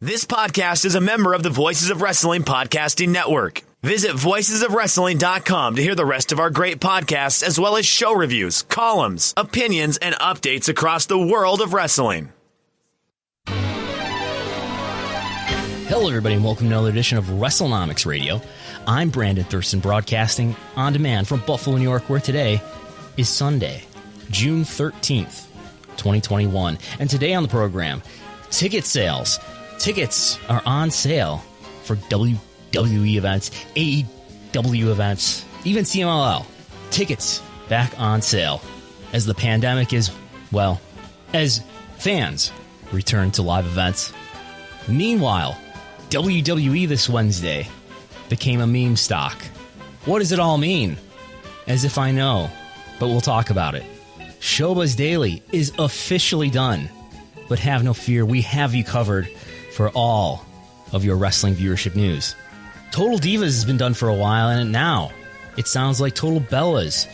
This podcast is a member of the Voices of Wrestling Podcasting Network. Visit voicesofwrestling.com to hear the rest of our great podcasts, as well as show reviews, columns, opinions, and updates across the world of wrestling. Hello, everybody, and welcome to another edition of Wrestlenomics Radio. I'm Brandon Thurston, broadcasting on demand from Buffalo, New York, where today is Sunday, June 13th, 2021. And today on the program, ticket sales. Tickets are on sale for WWE events, AEW events, even CMLL. Tickets back on sale as the pandemic is, well, as fans return to live events. Meanwhile, WWE this Wednesday became a meme stock. What does it all mean? As if I know, but we'll talk about it. Showbuzz Daily is officially done, but have no fear, we have you covered for all of your wrestling viewership news. Total Divas has been done for a while, and now it sounds like Total Bellas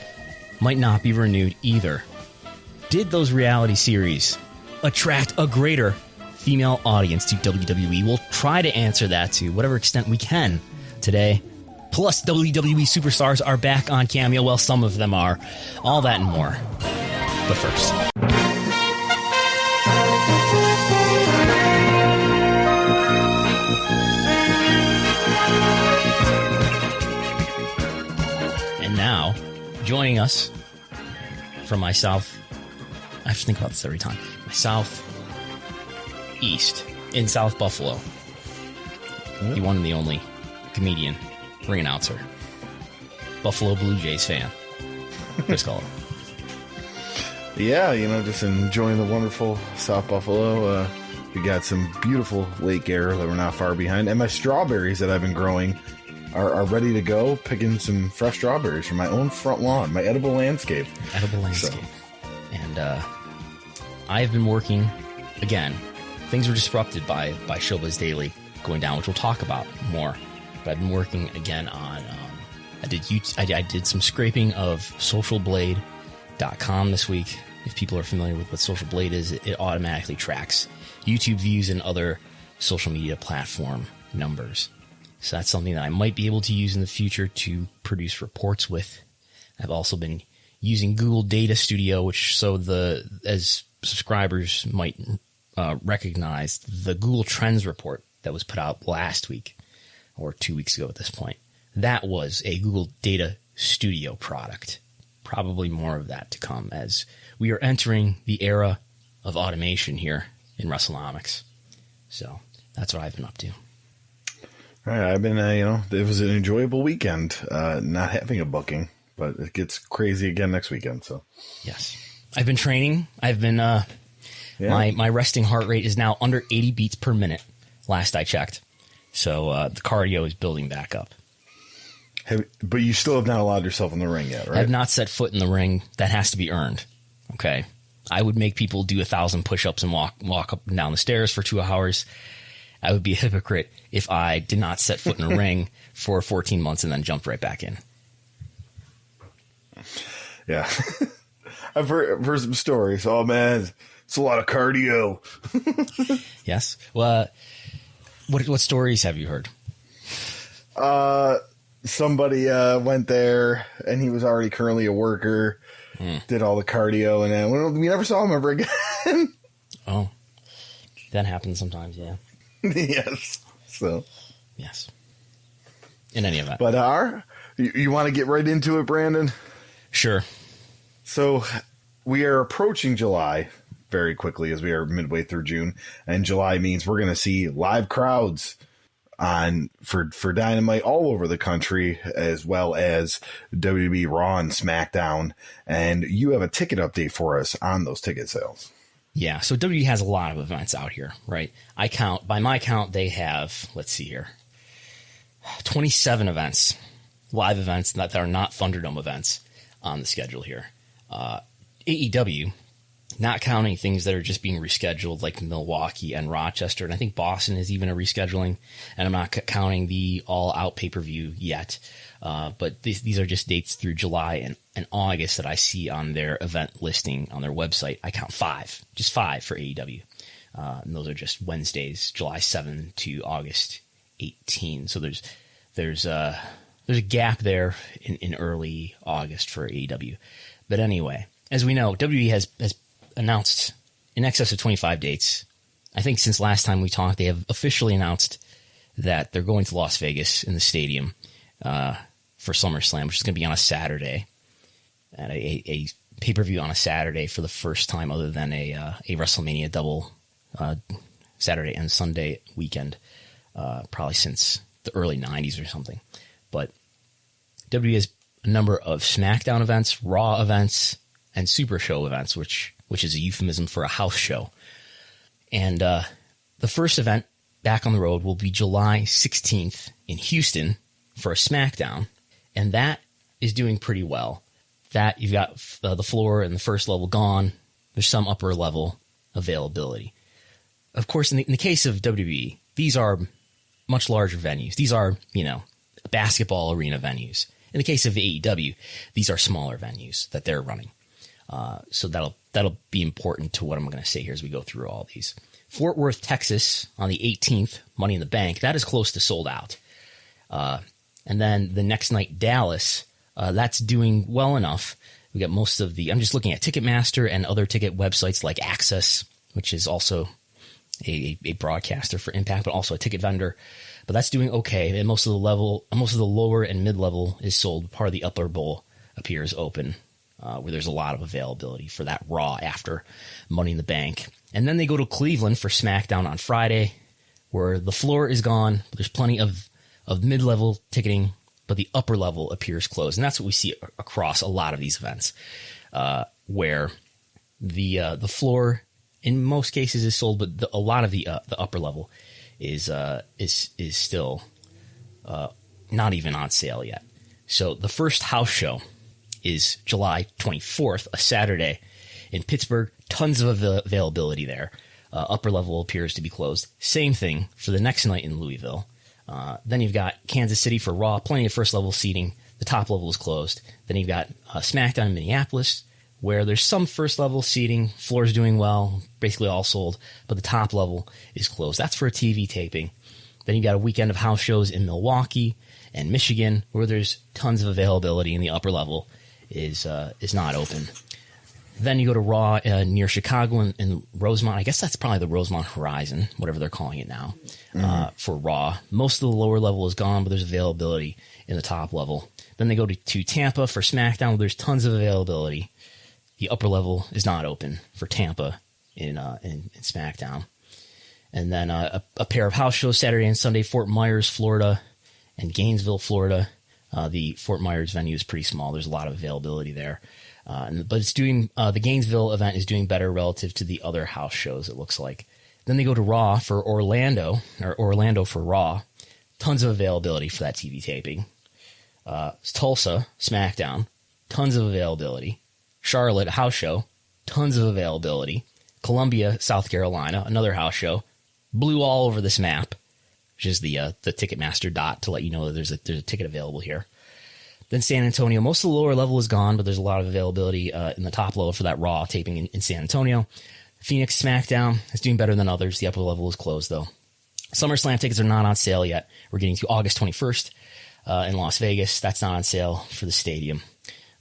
might not be renewed either. Did those reality series attract a greater female audience to WWE? We'll try to answer that to whatever extent we can today. Plus, WWE superstars are back on Cameo. Well, some of them are. All that and more. But first, and now, joining us from my south, I have to think about this every time, my southeast in South Buffalo, the one and the only comedian, ring announcer, Buffalo Blue Jays fan, Chris Gullo. Yeah, just enjoying the wonderful South Buffalo. We got some beautiful lake air that we're not far behind. And my strawberries that I've been growing are ready to go. Picking some fresh strawberries from my own front lawn, my edible landscape. Edible landscape. So. And I've been working, again, things were disrupted by Showbuzz Daily going down, which we'll talk about more. But I've been working again on, I did some scraping of socialblade.com this week. If people are familiar with what Social Blade is, it automatically tracks YouTube views and other social media platform numbers. So that's something that I might be able to use in the future to produce reports with. I've also been using Google Data Studio, which as subscribers might recognize, the Google Trends report that was put out last week or 2 weeks ago at this point. That was a Google Data Studio product. Probably more of that to come as we are entering the era of automation here in Wrestlenomics. So that's what I've been up to. All right, I've been, it was an enjoyable weekend, not having a booking, but it gets crazy again next weekend. So yes, I've been training. I've been, my resting heart rate is now under 80 beats per minute. Last I checked. So the cardio is building back up. But you still have not allowed yourself in the ring yet, right? I have not set foot in the ring. That has to be earned. Okay. I would make people do 1,000 push-ups and walk up and down the stairs for 2 hours. I would be a hypocrite if I did not set foot in a ring for 14 months and then jumped right back in. Yeah. I've heard some stories. Oh, man, it's a lot of cardio. Yes. Well, what stories have you heard? Somebody went there, and he was already currently a worker, did all the cardio, and then we never saw him ever again. Oh, that happens sometimes, yeah. Yes. So. Yes. In any event. But you want to get right into it, Brandon? Sure. So we are approaching July very quickly as we are midway through June, and July means we're going to see live crowds for Dynamite all over the country, as well as WWE Raw and SmackDown. And you have a ticket update for us on those ticket sales. Yeah, so WWE has a lot of events out here, right? By my count, they have, let's see here, 27 events, live events that are not Thunderdome events on the schedule here. AEW, not counting things that are just being rescheduled like Milwaukee and Rochester, and I think Boston is even a rescheduling, and I'm not counting the all-out pay-per-view yet. But these are just dates through July and August that I see on their event listing on their website. I count 5, just 5 for AEW. And those are just Wednesdays, July 7 to August 18. So there's a gap there in early August for AEW. But anyway, as we know, WWE has announced in excess of 25 dates. I think since last time we talked, they have officially announced that they're going to Las Vegas in the stadium for SummerSlam, which is going to be on a Saturday, at a pay-per-view on a Saturday for the first time other than a WrestleMania double Saturday and Sunday weekend, probably since the early 90s or something. But WWE has a number of SmackDown events, Raw events, and Super Show events, which is a euphemism for a house show. And the first event back on the road will be July 16th in Houston for a SmackDown, and that is doing pretty well. That you've got the floor and the first level gone. There's some upper level availability. Of course, in the case of WWE, these are much larger venues. These are, basketball arena venues. In the case of AEW, these are smaller venues that they're running. So that'll be important to what I'm going to say here as we go through all these. Fort Worth, Texas, on the 18th, Money in the Bank, that is close to sold out. And then the next night, Dallas, that's doing well enough. We got most of I'm just looking at Ticketmaster and other ticket websites like Access, which is also a broadcaster for Impact, but also a ticket vendor. But that's doing okay. And most of the lower and mid-level is sold. Part of the upper bowl appears open, where there's a lot of availability for that Raw after Money in the Bank. And then they go to Cleveland for SmackDown on Friday, where the floor is gone. But there's plenty of mid-level ticketing, but the upper level appears closed. And that's what we see across a lot of these events, where the floor in most cases is sold, but a lot of the upper level is still not even on sale yet. So the first house show is July 24th, a Saturday in Pittsburgh. Tons of availability there. Upper level appears to be closed. Same thing for the next night in Louisville. Then you've got Kansas City for Raw, plenty of first level seating. The top level is closed. Then you've got SmackDown in Minneapolis, where there's some first level seating. Floor's doing well, basically all sold, but the top level is closed. That's for a TV taping. Then you've got a weekend of house shows in Milwaukee and Michigan, where there's tons of availability, and the upper level is not open. Then you go to Raw near Chicago in Rosemont. I guess that's probably the Rosemont Horizon, whatever they're calling it now, for Raw. Most of the lower level is gone, but there's availability in the top level. Then they go to Tampa for SmackDown, where there's tons of availability. The upper level is not open for Tampa in SmackDown. And then a pair of house shows Saturday and Sunday, Fort Myers, Florida, and Gainesville, Florida. The Fort Myers venue is pretty small. There's a lot of availability there. But it's doing the Gainesville event is doing better relative to the other house shows, it looks like. Then they go to Raw for Orlando for Raw. Tons of availability for that TV taping. Tulsa, SmackDown. Tons of availability. Charlotte, house show. Tons of availability. Columbia, South Carolina, another house show. Blue all over this map, which is the Ticketmaster dot to let you know that there's a ticket available here. Then San Antonio, most of the lower level is gone, but there's a lot of availability in the top level for that Raw taping in San Antonio. Phoenix SmackDown is doing better than others. The upper level is closed, though. SummerSlam tickets are not on sale yet. We're getting to August 21st in Las Vegas. That's not on sale for the stadium.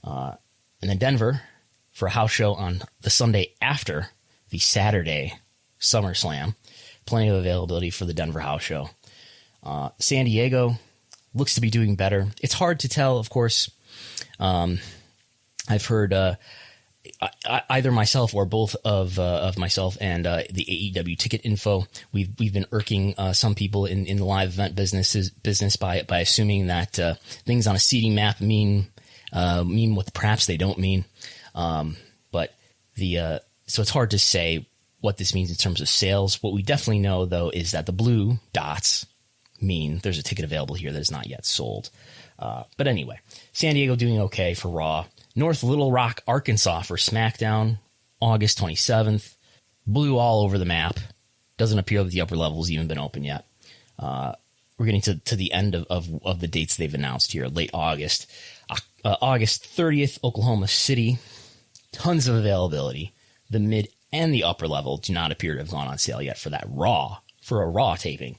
And then Denver for a house show on the Sunday after the Saturday SummerSlam. Plenty of availability for the Denver house show. San Diego looks to be doing better. It's hard to tell, of course. I've heard either myself or both of myself and the AEW ticket info. We've been irking some people in the live event business by assuming that things on a seating map mean what perhaps they don't mean. But so it's hard to say what this means in terms of sales. What we definitely know, though, is that the blue dots mean there's a ticket available here that is not yet sold. But anyway, San Diego doing okay for Raw. North Little Rock, Arkansas for SmackDown, August 27th. Blue all over the map. Doesn't appear that the upper level's even been open yet. We're getting to the end of the dates they've announced here, late August. August 30th, Oklahoma City. Tons of availability. The and the upper level do not appear to have gone on sale yet for a Raw taping.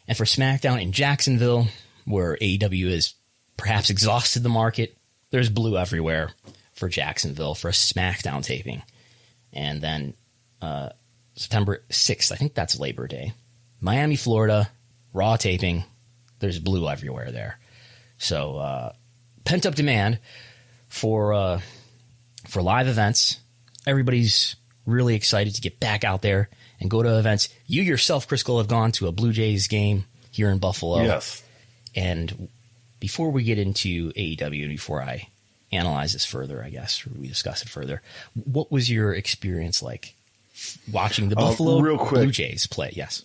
And for SmackDown in Jacksonville, where AEW has perhaps exhausted the market, there's blue everywhere for Jacksonville for a SmackDown taping. And then September 6th, I think that's Labor Day, Miami, Florida, Raw taping, there's blue everywhere there. So pent-up demand for live events. Everybody's really excited to get back out there and go to events. You yourself, Chris Gullo, have gone to a Blue Jays game here in Buffalo. Yes. And before we get into AEW and before I analyze this further, I guess, or we discuss it further, what was your experience like watching the Buffalo Blue Jays play? Yes.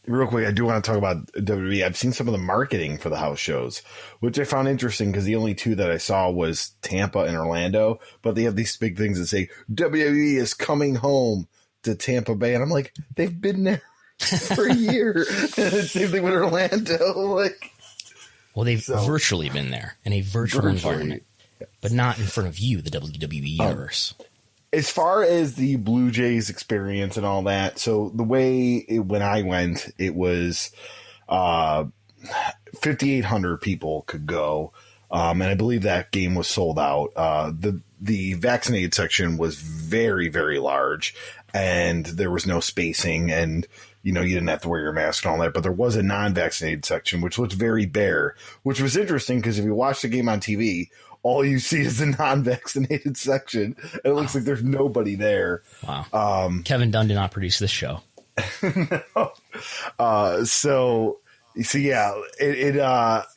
Real quick, I do want to talk about WWE. I've seen some of the marketing for the house shows, which I found interesting because the only two that I saw was Tampa and Orlando, but they have these big things that say WWE is coming home to Tampa Bay. And I'm like, they've been there for a year. Same thing with Orlando. Well, they've virtually been there in a virtual environment, but not in front of you, the WWE universe. As far as the Blue Jays experience and all that, so the way when I went, it was 5,800 people could go, and I believe that game was sold out. The vaccinated section was very, very large, and there was no spacing, and you didn't have to wear your mask and all that. But there was a non-vaccinated section, which looked very bare, which was interesting because if you watch the game on TV, all you see is the non-vaccinated section. And it looks like there's nobody there. Wow. Kevin Dunn did not produce this show. No. So yeah,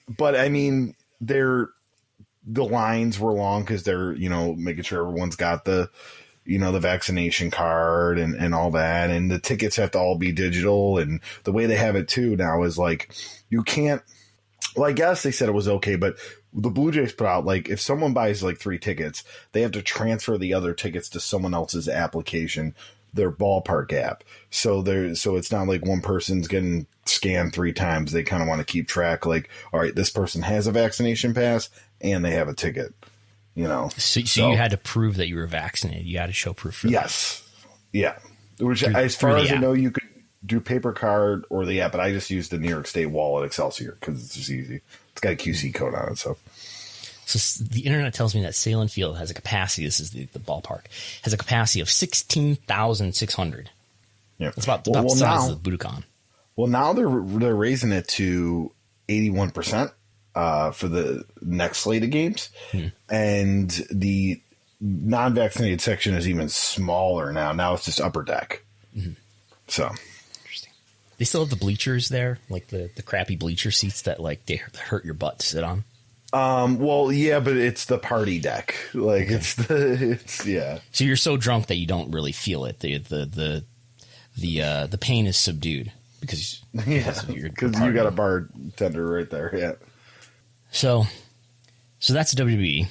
but I mean, the lines were long because they're, making sure everyone's got the vaccination card and all that. And the tickets have to all be digital. And the way they have it too now is you can't, I guess they said it was okay, but the Blue Jays put out, if someone buys 3 tickets, they have to transfer the other tickets to someone else's application, their ballpark app. So it's not like one person's getting scanned 3 times. They kind of want to keep track. All right, this person has a vaccination pass and they have a ticket, So you had to prove that you were vaccinated. You had to show proof for that. Yes. Yeah. Which, as far as I know, you could do paper card or the app, but I just used the New York State wallet Excelsior because it's just easy. It's got a QC code on it, So the internet tells me that Salem Field has a capacity, this is the ballpark, has a capacity of 16,600. Yeah. It's about the size of the Budokan. Well, now they're raising it to 81% for the next slate of games. And the non-vaccinated section is even smaller now. Now it's just upper deck. Mm-hmm. So interesting. They still have the bleachers there, the crappy bleacher seats that they hurt your butt to sit on. Well, yeah, but it's the party deck. Yeah. So you're so drunk that you don't really feel it. The pain is subdued because you got a bartender right there. Yeah. So that's WWE.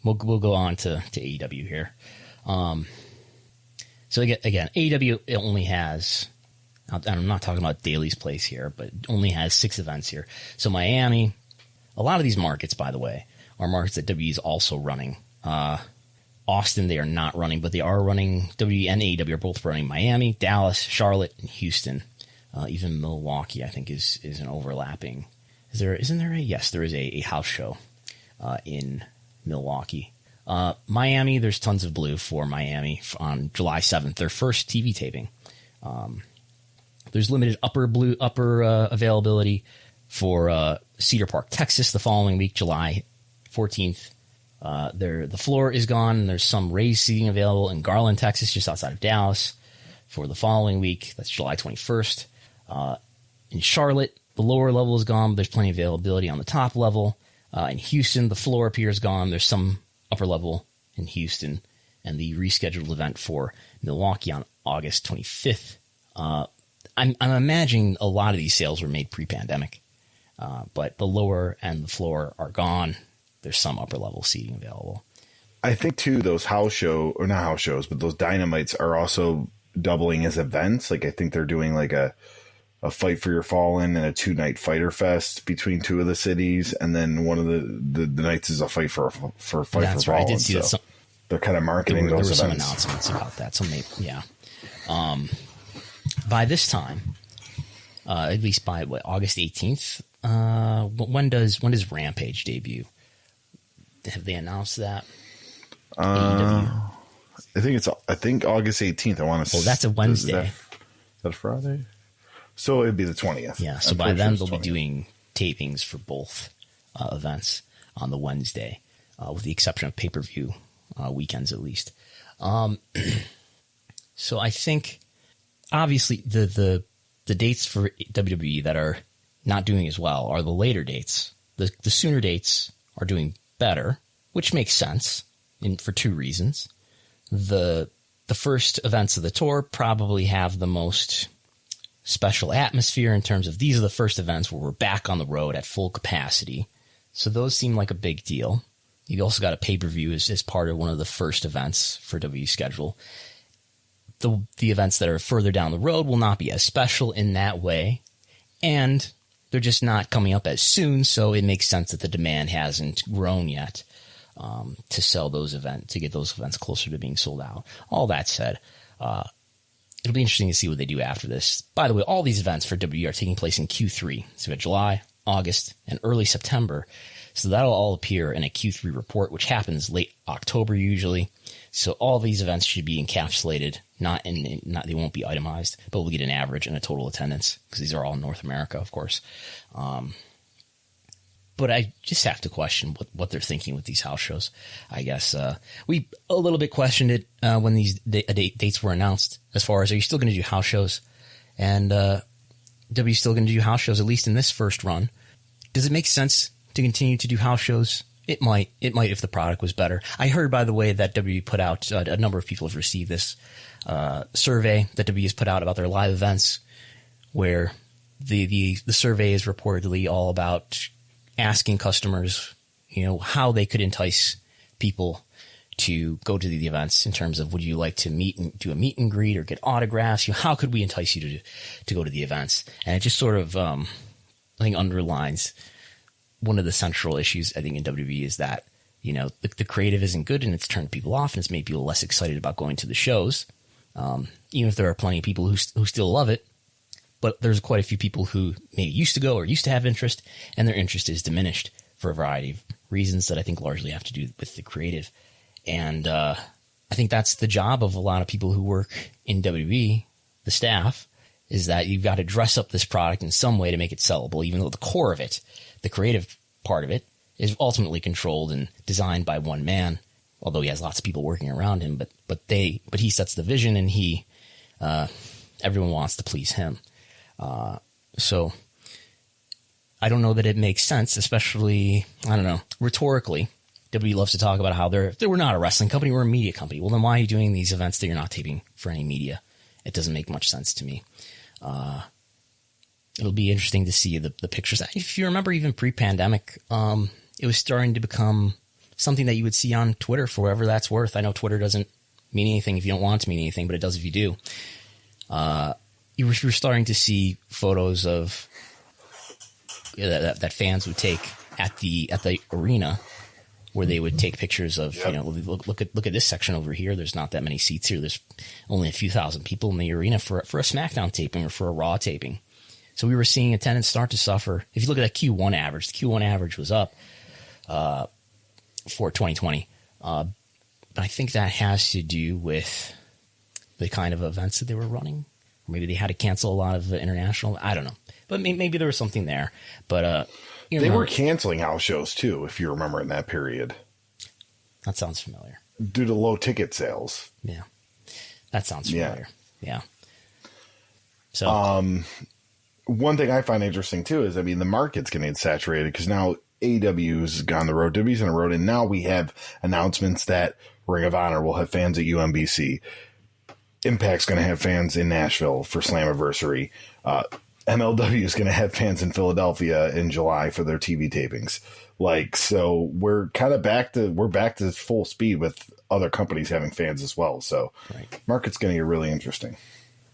We'll go on to AEW here. So again, AEW it only has. I'm not talking about Daily's Place here, but it only has 6 events here. So Miami. A lot of these markets, by the way, are markets that WWE is also running. Austin, they are not running, but they are running. WWE and AEW are both running Miami, Dallas, Charlotte, and Houston. Even Milwaukee, I think, is an overlapping. Isn't there a? Yes, there is a house show in Milwaukee. Miami, there's tons of blue for Miami on July 7th, their first TV taping. There's limited upper availability for Cedar Park, Texas, the following week, July 14th. The floor is gone, and there's some raised seating available in Garland, Texas, just outside of Dallas, for the following week. That's July 21st. In Charlotte, the lower level is gone, but there's plenty of availability on the top level. In Houston, the floor appears gone. There's some upper level in Houston, and the rescheduled event for Milwaukee on August 25th. I'm imagining a lot of these sales were made pre-pandemic. But the lower and the floor are gone. There's some upper level seating available. I think too, those not house shows, but those Dynamites are also doubling as events. I think they're doing a Fight for Your Fallen and a 2-night Fighter Fest between 2 of the cities, and then one of the nights is a Fight for Fallen. That's right. I did see that. they're kind of marketing those events. There were some announcements about that. So maybe, yeah. By this time, at least by August 18th, when does Rampage debut? Have they announced that? AEW? I think August 18th. I want to. Well, that's a Wednesday. Is that a Friday? So it'd be the 20th. Yeah. So by then they'll be doing tapings for both events on the Wednesday, with the exception of pay-per-view weekends at least. So I think obviously the dates for WWE that are not doing as well are the later dates. The sooner dates are doing better, which makes sense for two reasons. The first events of the tour probably have the most special atmosphere in terms of these are the first events where we're back on the road at full capacity. So those seem like a big deal. You also got a pay-per-view as part of one of the first events for WWE schedule. The events that are further down the road will not be as special in that way, and they're just not coming up as soon, so it makes sense that the demand hasn't grown yet to sell those events, to get those events closer to being sold out. All that said, it'll be interesting to see what they do after this. By the way, all these events for WWE are taking place in Q3. So we have July, August, and early September. So that'll all appear in a Q3 report, which happens late October usually. So all these events should be encapsulated, they won't be itemized, but we'll get an average and a total attendance because these are all in North America, of course. But I just have to question what they're thinking with these house shows. I guess we a little bit questioned it when these dates were announced, as far as, are you still going to do house shows? And W still going to do house shows, at least in this first run. Does it make sense to continue to do house shows? It might if the product was better. I heard, by the way, that W put out, a number of people have received this survey that W has put out about their live events, where the survey is reportedly all about asking customers, how they could entice people to go to the events in terms of, would you like to do a meet and greet or get autographs? How could we entice you to go to the events? And it just sort of, I think, underlines one of the central issues, I think, in WWE is that, the creative isn't good and it's turned people off and it's made people less excited about going to the shows. Even if there are plenty of people who still love it, but there's quite a few people who maybe used to go or used to have interest, and their interest is diminished for a variety of reasons that I think largely have to do with the creative. And I think that's the job of a lot of people who work in WWE, the staff, is that you've got to dress up this product in some way to make it sellable, even though the core of it, the creative part of it, is ultimately controlled and designed by one man, although he has lots of people working around him. But he sets the vision, and everyone wants to please him. So I don't know that it makes sense, especially, rhetorically. WWE loves to talk about how they were not a wrestling company, we're a media company. Well, then why are you doing these events that you're not taping for any media? It doesn't make much sense to me. It'll be interesting to see the pictures. If you remember, even pre-pandemic, it was starting to become something that you would see on Twitter for whatever that's worth. I know Twitter doesn't mean anything if you don't want it to mean anything, but it does if you do. You were starting to see photos of that fans would take at the arena, where they would take pictures of, look at this section over here. There's not that many seats here. There's only a few thousand people in the arena for a SmackDown taping or for a Raw taping. So we were seeing attendance start to suffer. If you look at that Q1 average, the Q1 average was up for 2020. But I think that has to do with the kind of events that they were running. Maybe they had to cancel a lot of international. I don't know. But maybe there was something there. But they were canceling house shows, too, if you remember, in that period. That sounds familiar. Due to low ticket sales. Yeah. That sounds familiar. Yeah. So one thing I find interesting, too, is, the market's getting saturated because now AEW's gone the road, WWE's on the road, and now we have announcements that Ring of Honor will have fans at UMBC. Impact's going to have fans in Nashville for Slammiversary. MLW is going to have fans in Philadelphia in July for their TV tapings. So we're kind of back to full speed with other companies having fans as well. So Market's going to get really interesting.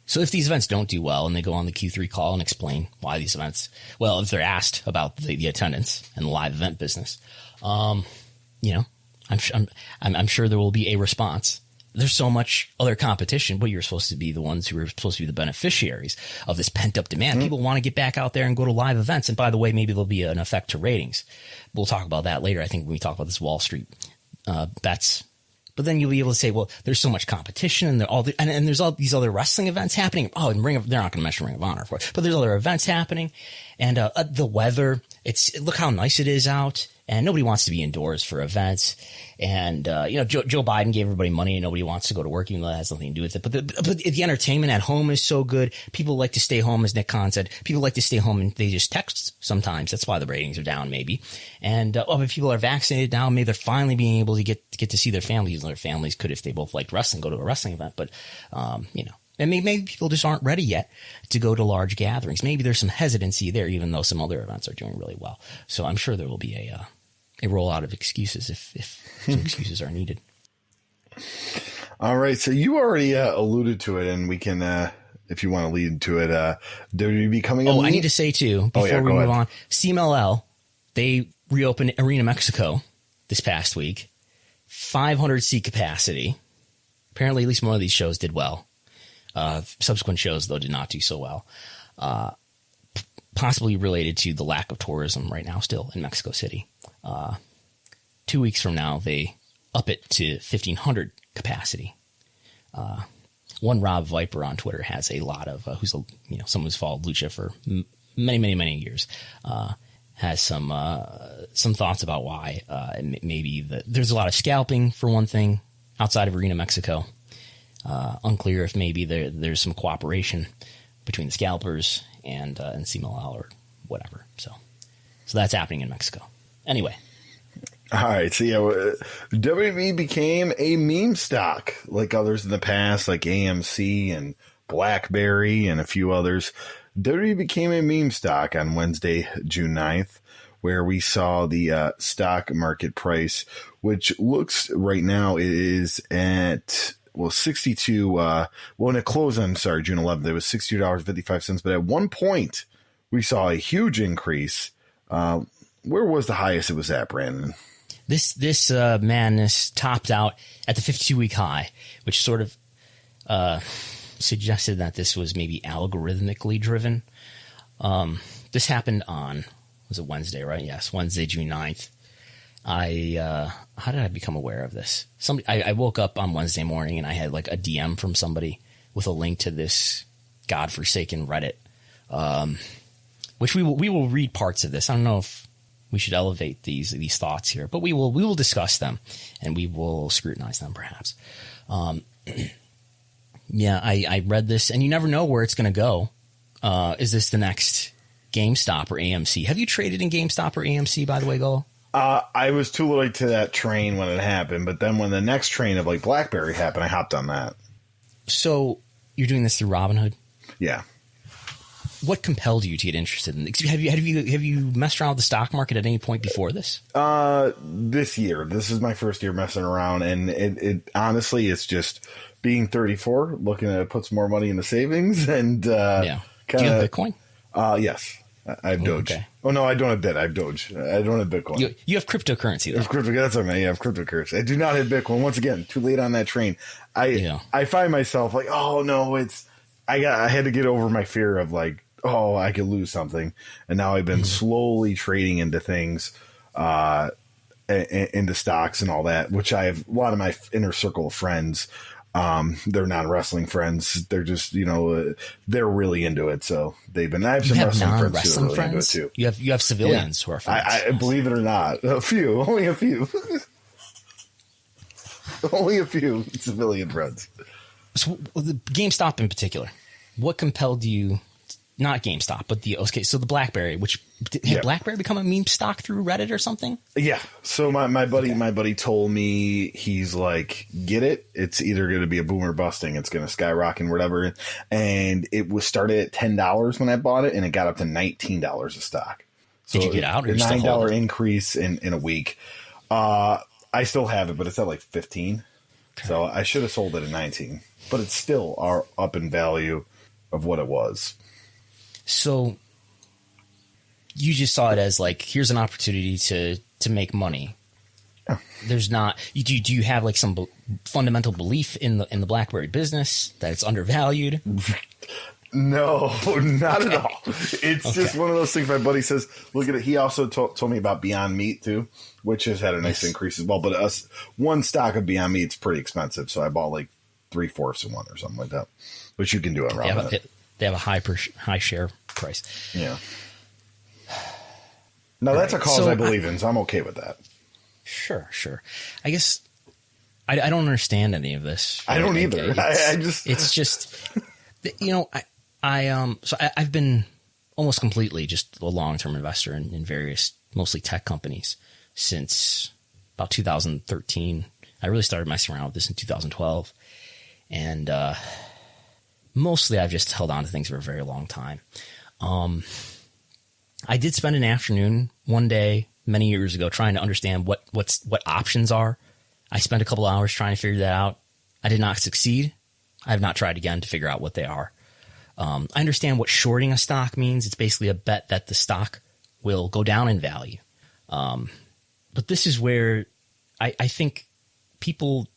So if these events don't do well and they go on the Q3 call and explain why these events, if they're asked about the attendance and the live event business, I I'm sure there will be a response. There's so much other competition, but you're supposed to be the ones who are supposed to be the beneficiaries of this pent up demand. People want to get back out there and go to live events. And by the way, maybe there'll be an effect to ratings. We'll talk about that later. I think when we talk about this Wall Street bets. But then you'll be able to say, well, there's so much competition and and there's all these other wrestling events happening. Oh, and they're not going to mention Ring of Honor, of course, but there's other events happening, and the weather. Look how nice it is out, and nobody wants to be indoors for events. And Joe Biden gave everybody money, and nobody wants to go to work, even though that has nothing to do with it. But the entertainment at home is so good. People like to stay home, as Nick Khan said. People like to stay home, and they just text sometimes. That's why the ratings are down, maybe. And but people are vaccinated now. Maybe they're finally being able to get to see their families, and their families could, if they both liked wrestling, go to a wrestling event. But and maybe people just aren't ready yet to go to large gatherings. Maybe there's some hesitancy there, even though some other events are doing really well. So I'm sure there will be a rollout of excuses if some excuses are needed. All right. So you already alluded to it, and we can, if you want to lead to it, WWE becoming I need to say, too, before we move on, CMLL, they reopened Arena Mexico this past week. 500 seat capacity. Apparently, at least one of these shows did well. Subsequent shows, though, did not do so well. Possibly related to the lack of tourism right now still in Mexico City. 2 weeks from now, they up it to 1,500 capacity. One Rob Viper on Twitter has a lot of, someone who's followed Lucha for many, many, many years, has some thoughts about why. Maybe there's a lot of scalping, for one thing, outside of Arena Mexico. Unclear if maybe there's some cooperation between the scalpers and CMLL or whatever. So that's happening in Mexico. Anyway. All right. So, WWE became a meme stock like others in the past, like AMC and BlackBerry and a few others. WWE became a meme stock on Wednesday, June 9th, where we saw the stock market price, which looks right now is at... 62, when it closed on, June 11th, it was $62.55. But at one point, we saw a huge increase. Where was the highest it was at, Brandon? This madness topped out at the 52-week high, which sort of suggested that this was maybe algorithmically driven. This happened on, was it Wednesday, right? Yes, Wednesday, June 9th. How did I become aware of this? I woke up on Wednesday morning and I had like a DM from somebody with a link to this godforsaken Reddit, which we will read parts of this. I don't know if we should elevate these thoughts here, but we will discuss them and we will scrutinize them perhaps. I read this and you never know where it's going to go. Is this the next GameStop or AMC? Have you traded in GameStop or AMC, by the way, Gullo? I was too late to that train when it happened, but then when the next train of like BlackBerry happened, I hopped on that. So you're doing this through Robinhood? Yeah. What compelled you to get interested in this? Have you messed around with the stock market at any point before this? This year. This is my first year messing around, and it honestly, it's just being 34, looking to put some more money in the savings, and Do you have Bitcoin? Yes. I have Doge. Okay. Oh, no, I don't have Bit. I have Doge. I don't have Bitcoin. You have cryptocurrency, though. That's what I mean. I have cryptocurrency. I do not have Bitcoin. Once again, too late on that train. I find myself like, oh, no, I had to get over my fear of like, oh, I could lose something. And now I've been slowly trading into things, into stocks and all that, which I have a lot of my inner circle of friends. They're non-wrestling friends. They're just, they're really into it. So I have some wrestling friends who are really into it too. You have civilians who are friends. I believe it or not, only a few civilian friends. So the GameStop in particular, what compelled you? Not GameStop, but so the BlackBerry, had BlackBerry become a meme stock through Reddit or something? Yeah. So my buddy told me, he's like, get it. It's either going to be a boom or busting. It's going to skyrocket and whatever. And it was started at $10 when I bought it, and it got up to $19 a stock. So did you get out? Or a $9 increase in a week. I still have it, but it's at like 15. Okay. So I should have sold it at 19, but it's still up in value of what it was. So you just saw it as like, here's an opportunity to make money There's not. Do you have like some fundamental belief in the BlackBerry business that it's undervalued? No, not at all. It's just one of those things. My buddy says, look at it. He also told me about Beyond Meat too, which has had a nice increase as well. But one stock of Beyond Meat's pretty expensive, so I bought like 3/4 of one or something like that. Which you can do it around. They have a high share price. Yeah. Now that's a cause I believe in, so I'm okay with that. Sure. I guess I don't understand any of this. I don't either. It's just, I've been almost completely just a long-term investor in various, mostly tech companies since about 2013. I really started messing around with this in 2012. And mostly I've just held on to things for a very long time. I did spend an afternoon one day many years ago trying to understand what options are. I spent a couple hours trying to figure that out. I did not succeed. I have not tried again to figure out what they are. I understand what shorting a stock means. It's basically a bet that the stock will go down in value. But this is where I think people,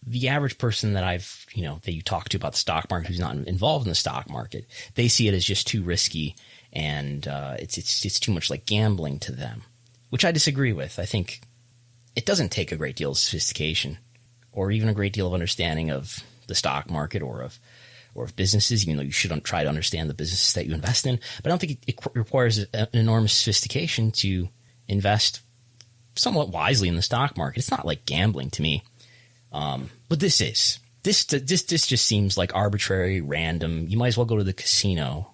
the average person that that you talk to about the stock market who's not involved in the stock market, they see it as just too risky and it's too much like gambling to them, which I disagree with. I think it doesn't take a great deal of sophistication or even a great deal of understanding of the stock market or of businesses, even though you shouldn't try to understand the businesses that you invest in. But I don't think it requires an enormous sophistication to invest somewhat wisely in the stock market. It's not like gambling to me. But this just seems like arbitrary, random. You might as well go to the casino.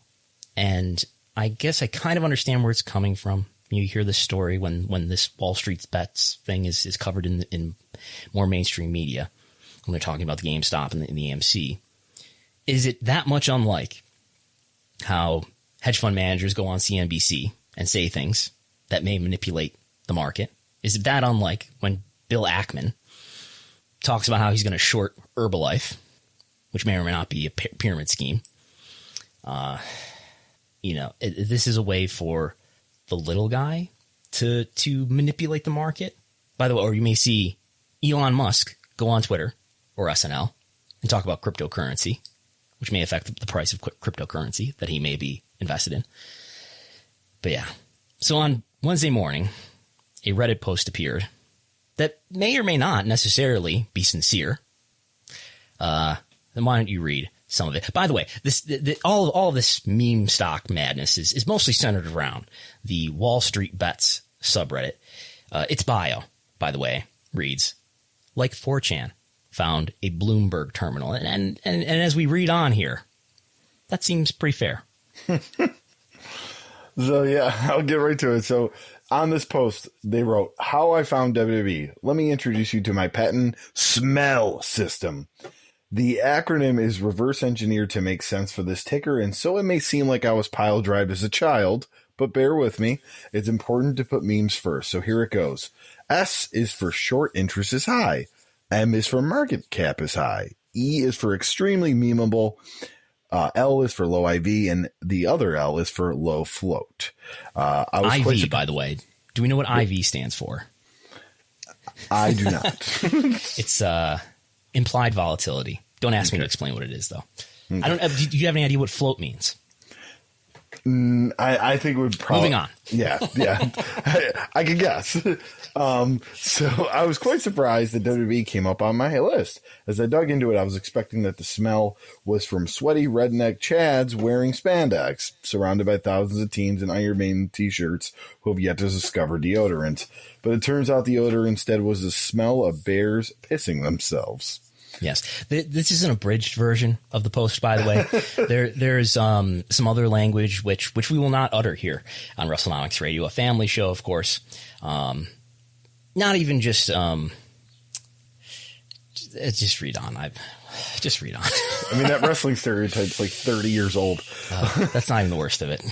And I guess I kind of understand where it's coming from. You hear this story when this Wall Street's bets thing is covered in more mainstream media when they're talking about the GameStop and the AMC. Is it that much unlike how hedge fund managers go on CNBC and say things that may manipulate the market? Is it that unlike when Bill Ackman talks about how he's going to short Herbalife, which may or may not be a pyramid scheme? This is a way for the little guy to manipulate the market. By the way, or you may see Elon Musk go on Twitter or SNL and talk about cryptocurrency, which may affect the price of cryptocurrency that he may be invested in. But yeah, so on Wednesday morning, a Reddit post appeared that may or may not necessarily be sincere. Then why don't you read some of it? By the way, all of this meme stock madness is mostly centered around the Wall Street Bets subreddit. Its bio, by the way, reads, like 4chan found a Bloomberg terminal. And as we read on here, that seems pretty fair. So, yeah, I'll get right to it. So on this post, they wrote, how I found WWE. Let me introduce you to my patent smell system. The acronym is reverse engineered to make sense for this ticker, and so it may seem like I was pile drived as a child, but bear with me. It's important to put memes first, so here it goes. S is for short interest is high. M is for market cap is high. E is for extremely memeable. L is for low IV, and the other L is for low float. IV, by the way. Do we know what IV stands for? I do not. It's implied volatility. Don't ask me to explain what it is, though. Okay. I don't. Do you have any idea what float means? I think it would probably... Moving on. Yeah. I could guess. So I was quite surprised that WWE came up on my list. As I dug into it, I was expecting that the smell was from sweaty redneck chads wearing spandex, surrounded by thousands of teens in Iron Maiden t-shirts who have yet to discover deodorant. But it turns out the odor instead was the smell of bears pissing themselves. Yes. This is an abridged version of the post, by the way. There's some other language which we will not utter here on Wrestlenomics Radio, a family show, of course. Not even just read on. Just read on. I mean, that wrestling stereotype's like 30 years old. That's not even the worst of it.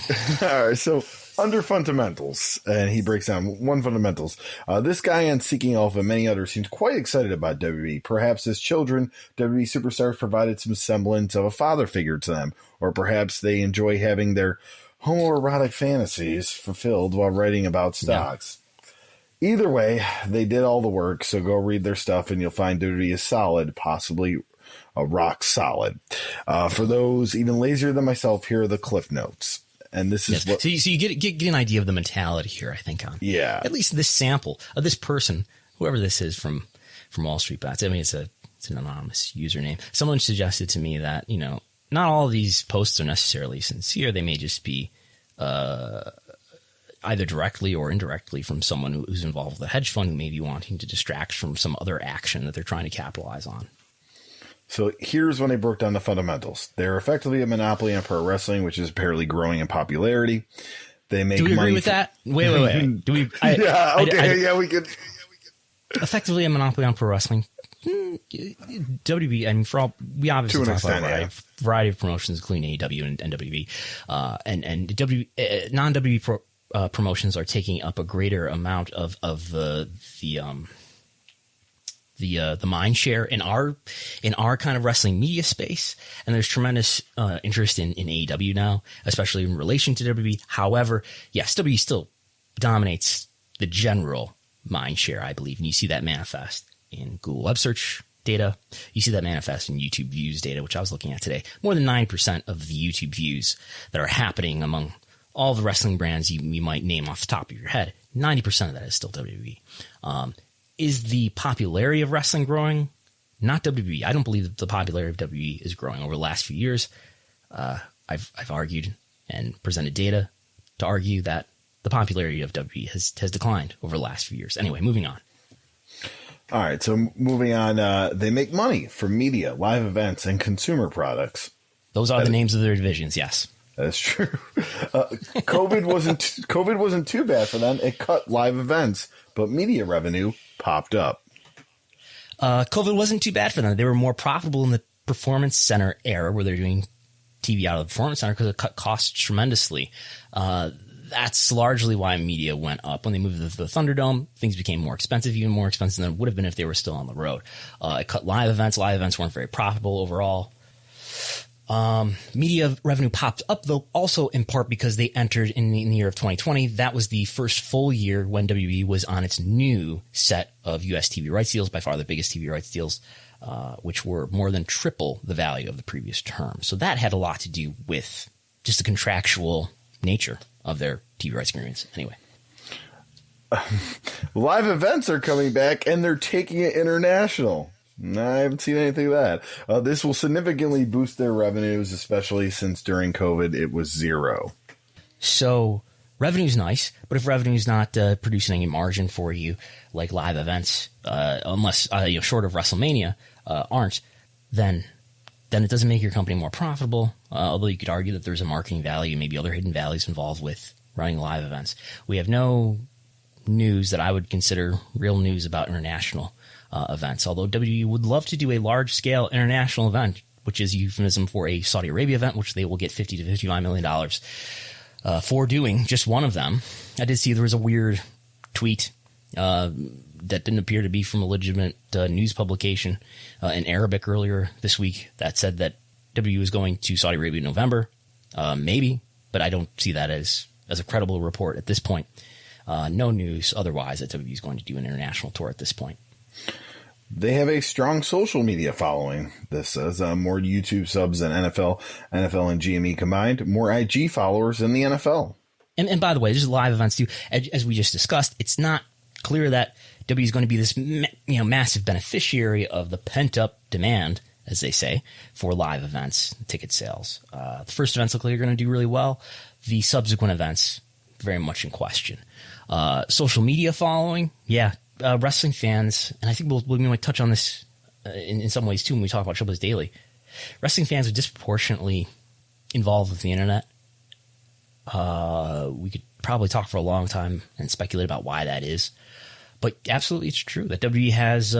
All right, so under fundamentals, and he breaks down one fundamentals. This guy on Seeking Alpha and many others seems quite excited about WWE. Perhaps as children, WWE superstars provided some semblance of a father figure to them, or perhaps they enjoy having their homoerotic fantasies fulfilled while writing about stocks. Yeah. Either way, they did all the work, so go read their stuff and you'll find WWE is solid, possibly a rock solid. For those even lazier than myself, here are the cliff notes. And this is what... So you get an idea of the mentality here, I think, on at least this sample of this person, whoever this is from Wall Street Bets. I mean, it's an anonymous username. Someone suggested to me that, not all of these posts are necessarily sincere. They may just be either directly or indirectly from someone who's involved with a hedge fund who may be wanting to distract from some other action that they're trying to capitalize on. So here's when they broke down the fundamentals. They're effectively a monopoly on pro wrestling, which is apparently growing in popularity. They make Do we money agree with that? Wait. Do we? We could. Effectively a monopoly on pro wrestling. WB, I mean, we obviously talk about a variety of promotions, including AEW and WWE, and non-WWE promotions are taking up a greater amount of the mind share in our kind of wrestling media space, and there's tremendous interest in AEW now, especially in relation to WWE. However, yes, WWE still dominates the general mind share, I believe, and you see that manifest in Google web search data. You see that manifest in YouTube views data, which I was looking at today. More than 9% of the YouTube views that are happening among all the wrestling brands you might name off the top of your head, 90% of that is still WWE. Is the popularity of wrestling growing? Not WWE. I don't believe that the popularity of WWE is growing over the last few years. I've argued and presented data to argue that the popularity of WWE has declined over the last few years. Anyway, moving on. All right, so moving on, they make money from media, live events, and consumer products. Those are the names of their divisions, yes. That's true. COVID wasn't too bad for them. It cut live events, but media revenue popped up. COVID wasn't too bad for them. They were more profitable in the Performance Center era, where they're doing TV out of the Performance Center, because it cut costs tremendously. That's largely why media went up. When they moved to the Thunderdome, things became more expensive, even more expensive than it would have been if they were still on the road. It cut live events. Live events weren't very profitable overall. Media revenue popped up, though, also in part because they entered in the year of 2020. That was the first full year when WWE was on its new set of U.S. TV rights deals, by far the biggest TV rights deals, which were more than triple the value of the previous term. So that had a lot to do with just the contractual nature of their TV rights agreements. Anyway. Live events are coming back, and they're taking it international. No, I haven't seen anything of that. This will significantly boost their revenues, especially since during COVID it was zero. So revenue's nice, but if revenue's not producing any margin for you, like live events, unless short of WrestleMania, aren't, then it doesn't make your company more profitable. Although you could argue that there's a marketing value, maybe other hidden values involved with running live events. We have no news that I would consider real news about international events, although WWE would love to do a large-scale international event, which is euphemism for a Saudi Arabia event, which they will get $50 to $55 million for doing just one of them. I did see there was a weird tweet that didn't appear to be from a legitimate news publication in Arabic earlier this week that said that WWE was going to Saudi Arabia in November. Maybe, but I don't see that as a credible report at this point. No news otherwise that WWE is going to do an international tour at this point. They have a strong social media following. This says more YouTube subs than NFL and GME combined, more IG followers than the NFL. And by the way, there's live events too. As we just discussed, it's not clear that WWE is going to be this massive beneficiary of the pent-up demand, as they say, for live events, ticket sales. The first events look like they're going to do really well. The subsequent events, very much in question. Social media following, wrestling fans, and I think we might touch on this in some ways too when we talk about Showbuzz Daily. Wrestling fans are disproportionately involved with the internet. We could probably talk for a long time and speculate about why that is, but absolutely it's true that WWE has.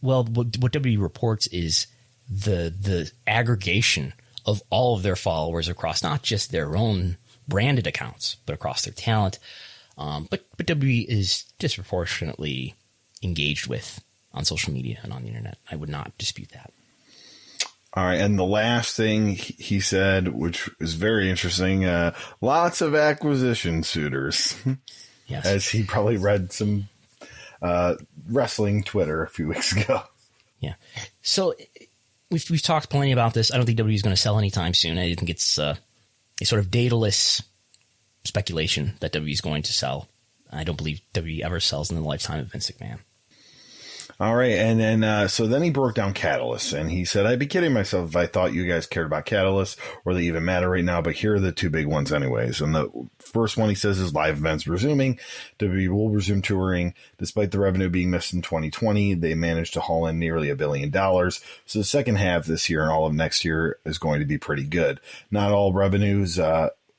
What WWE reports is the aggregation of all of their followers across not just their own branded accounts, but across their talent. But WWE is disproportionately engaged with on social media and on the internet. I would not dispute that. All right. And the last thing he said, which is very interesting, lots of acquisition suitors. Yes. As he probably read some wrestling Twitter a few weeks ago. Yeah. So we've talked plenty about this. I don't think WWE is going to sell anytime soon. I think it's a sort of dataless speculation that WWE is going to sell. I don't believe WWE ever sells in the lifetime of Vince McMahon. All right. And then, so then he broke down Catalyst and he said, I'd be kidding myself if I thought you guys cared about Catalyst or they even matter right now, but here are the two big ones anyways. And the first one he says is live events resuming. WWE will resume touring. Despite the revenue being missed in 2020, they managed to haul in nearly $1 billion. So the second half this year and all of next year is going to be pretty good. Not all revenues,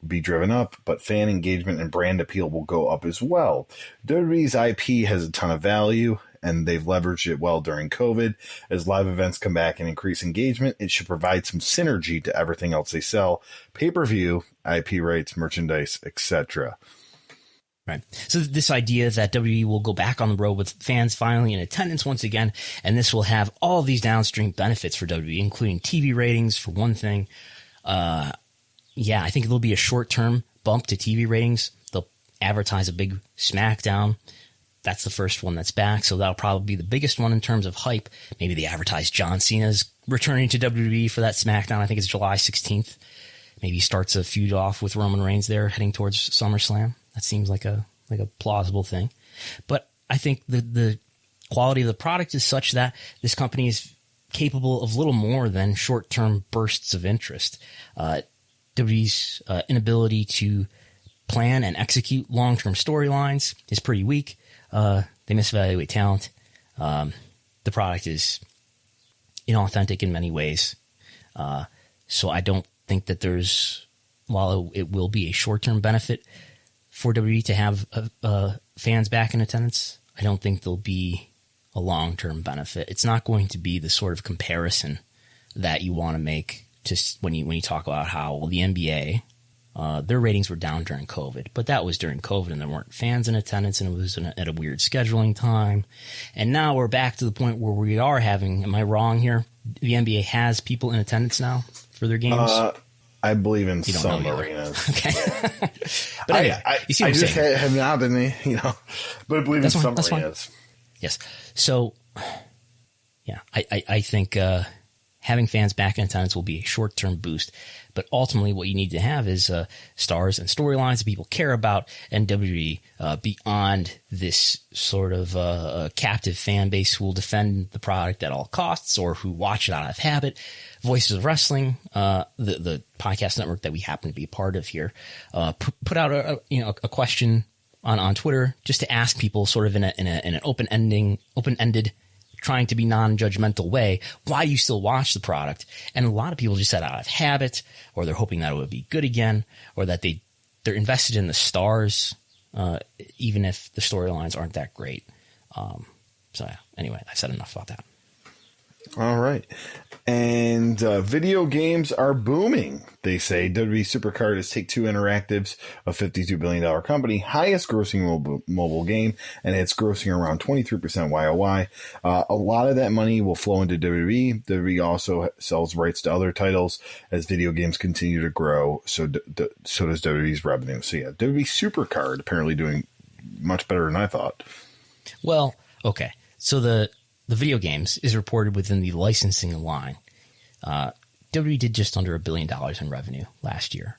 be driven up, but fan engagement and brand appeal will go up as well. WWE's IP has a ton of value, and they've leveraged it well during COVID. As live events come back and increase engagement, it should provide some synergy to everything else they sell: pay-per-view, IP rights, merchandise, etc. Right. So this idea that WWE will go back on the road with fans finally in attendance once again, and this will have all these downstream benefits for WWE, including TV ratings, for one thing. Yeah, I think there'll be a short-term bump to TV ratings. They'll advertise a big SmackDown. That's the first one that's back, so that'll probably be the biggest one in terms of hype. Maybe they advertise John Cena's returning to WWE for that SmackDown. I think it's July 16th. Maybe he starts a feud off with Roman Reigns there, heading towards SummerSlam. That seems like a plausible thing. But I think the quality of the product is such that this company is capable of little more than short-term bursts of interest. WWE's inability to plan and execute long-term storylines is pretty weak. They misevaluate talent. The product is inauthentic in many ways. So I don't think that while it will be a short-term benefit for WWE to have fans back in attendance, I don't think there'll be a long-term benefit. It's not going to be the sort of comparison that you want to make just when you talk about how, well, the NBA, their ratings were down during COVID, but that was during COVID and there weren't fans in attendance and it was at a weird scheduling time. And now we're back to the point where we are having, am I wrong here? The NBA has people in attendance now for their games? I believe in some arenas. Okay. But anyway, you see what I'm just saying? have not been, but I believe in some arenas. Yes. So, yeah, I think having fans back in attendance will be a short-term boost. But ultimately, what you need to have is stars and storylines that people care about, and WWE beyond this sort of captive fan base who will defend the product at all costs or who watch it out of habit. Voices of Wrestling, the podcast network that we happen to be a part of here, put out a question on Twitter just to ask people, sort of in an open-ended, trying to be non-judgmental way, why you still watch the product. And a lot of people just said out of habit, or they're hoping that it would be good again, or that they're invested in the stars, even if the storylines aren't that great. So yeah, anyway, I said enough about that. All right. And video games are booming, they say. WWE Supercard is Take-Two Interactive's a $52 billion company, highest grossing mobile game, and it's grossing around 23% YOY. A lot of that money will flow into WWE. WWE also sells rights to other titles as video games continue to grow. So does WWE's revenue. So yeah, WWE Supercard apparently doing much better than I thought. Well, okay. So the video games is reported within the licensing line. WWE did just under $1 billion in revenue last year.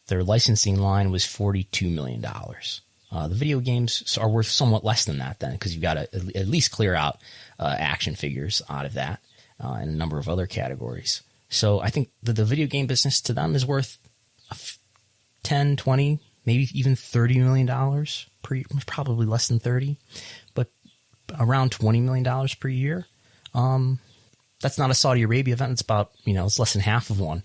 Their licensing line was $42 million. The video games are worth somewhat less than that then, because you've got to at least clear out action figures out of that and a number of other categories. So I think that the video game business to them is worth 10, 20, maybe even $30 million probably less than 30, but around $20 million per year. That's not a Saudi Arabia event. It's about, it's less than half of one.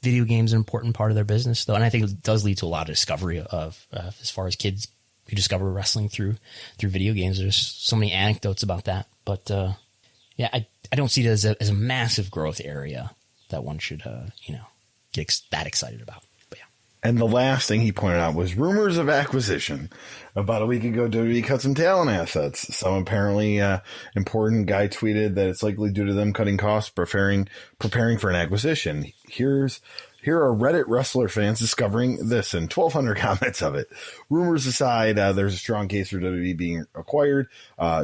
Video games are an important part of their business, though. And I think it does lead to a lot of discovery of, as far as kids who discover wrestling through video games. There's so many anecdotes about that. But, yeah, I don't see it as a massive growth area that one should, get that excited about. But yeah. And the last thing he pointed out was rumors of acquisition. About a week ago, WWE cut some talent assets. Some apparently important guy tweeted that it's likely due to them cutting costs, preparing for an acquisition. Here's Here are Reddit wrestler fans discovering this and 1,200 comments of it. Rumors aside, there's a strong case for WWE being acquired.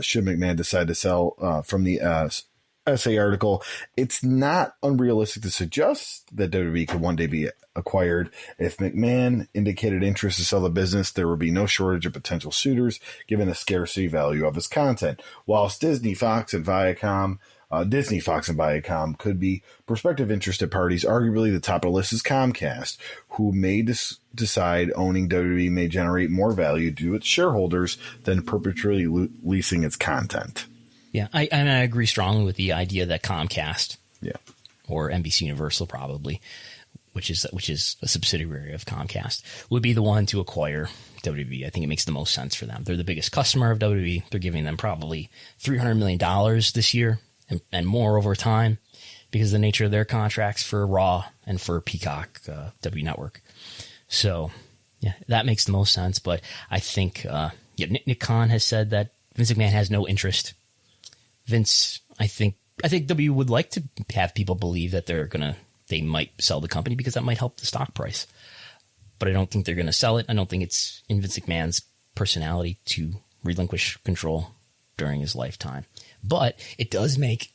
Should McMahon decide to sell from the essay article, it's not unrealistic to suggest that WWE could one day be acquired. If McMahon indicated interest to sell the business, there would be no shortage of potential suitors, given the scarcity value of his content. Whilst Disney, Fox, and Viacom could be prospective interested parties, arguably the top of the list is Comcast, who may decide owning WWE may generate more value to its shareholders than perpetually leasing its content. Yeah, I agree strongly with the idea that Comcast, or NBC Universal probably, which is a subsidiary of Comcast, would be the one to acquire WWE. I think it makes the most sense for them. They're the biggest customer of WWE. They're giving them probably $300 million this year and more over time because of the nature of their contracts for Raw and for Peacock, W Network. So, yeah, that makes the most sense. But I think Nick Khan has said that Vince McMahon has no interest. Vince, I think W would like to have people believe that they might sell the company because that might help the stock price. But I don't think they're going to sell it. I don't think it's in Vince McMahon's personality to relinquish control during his lifetime. But it does make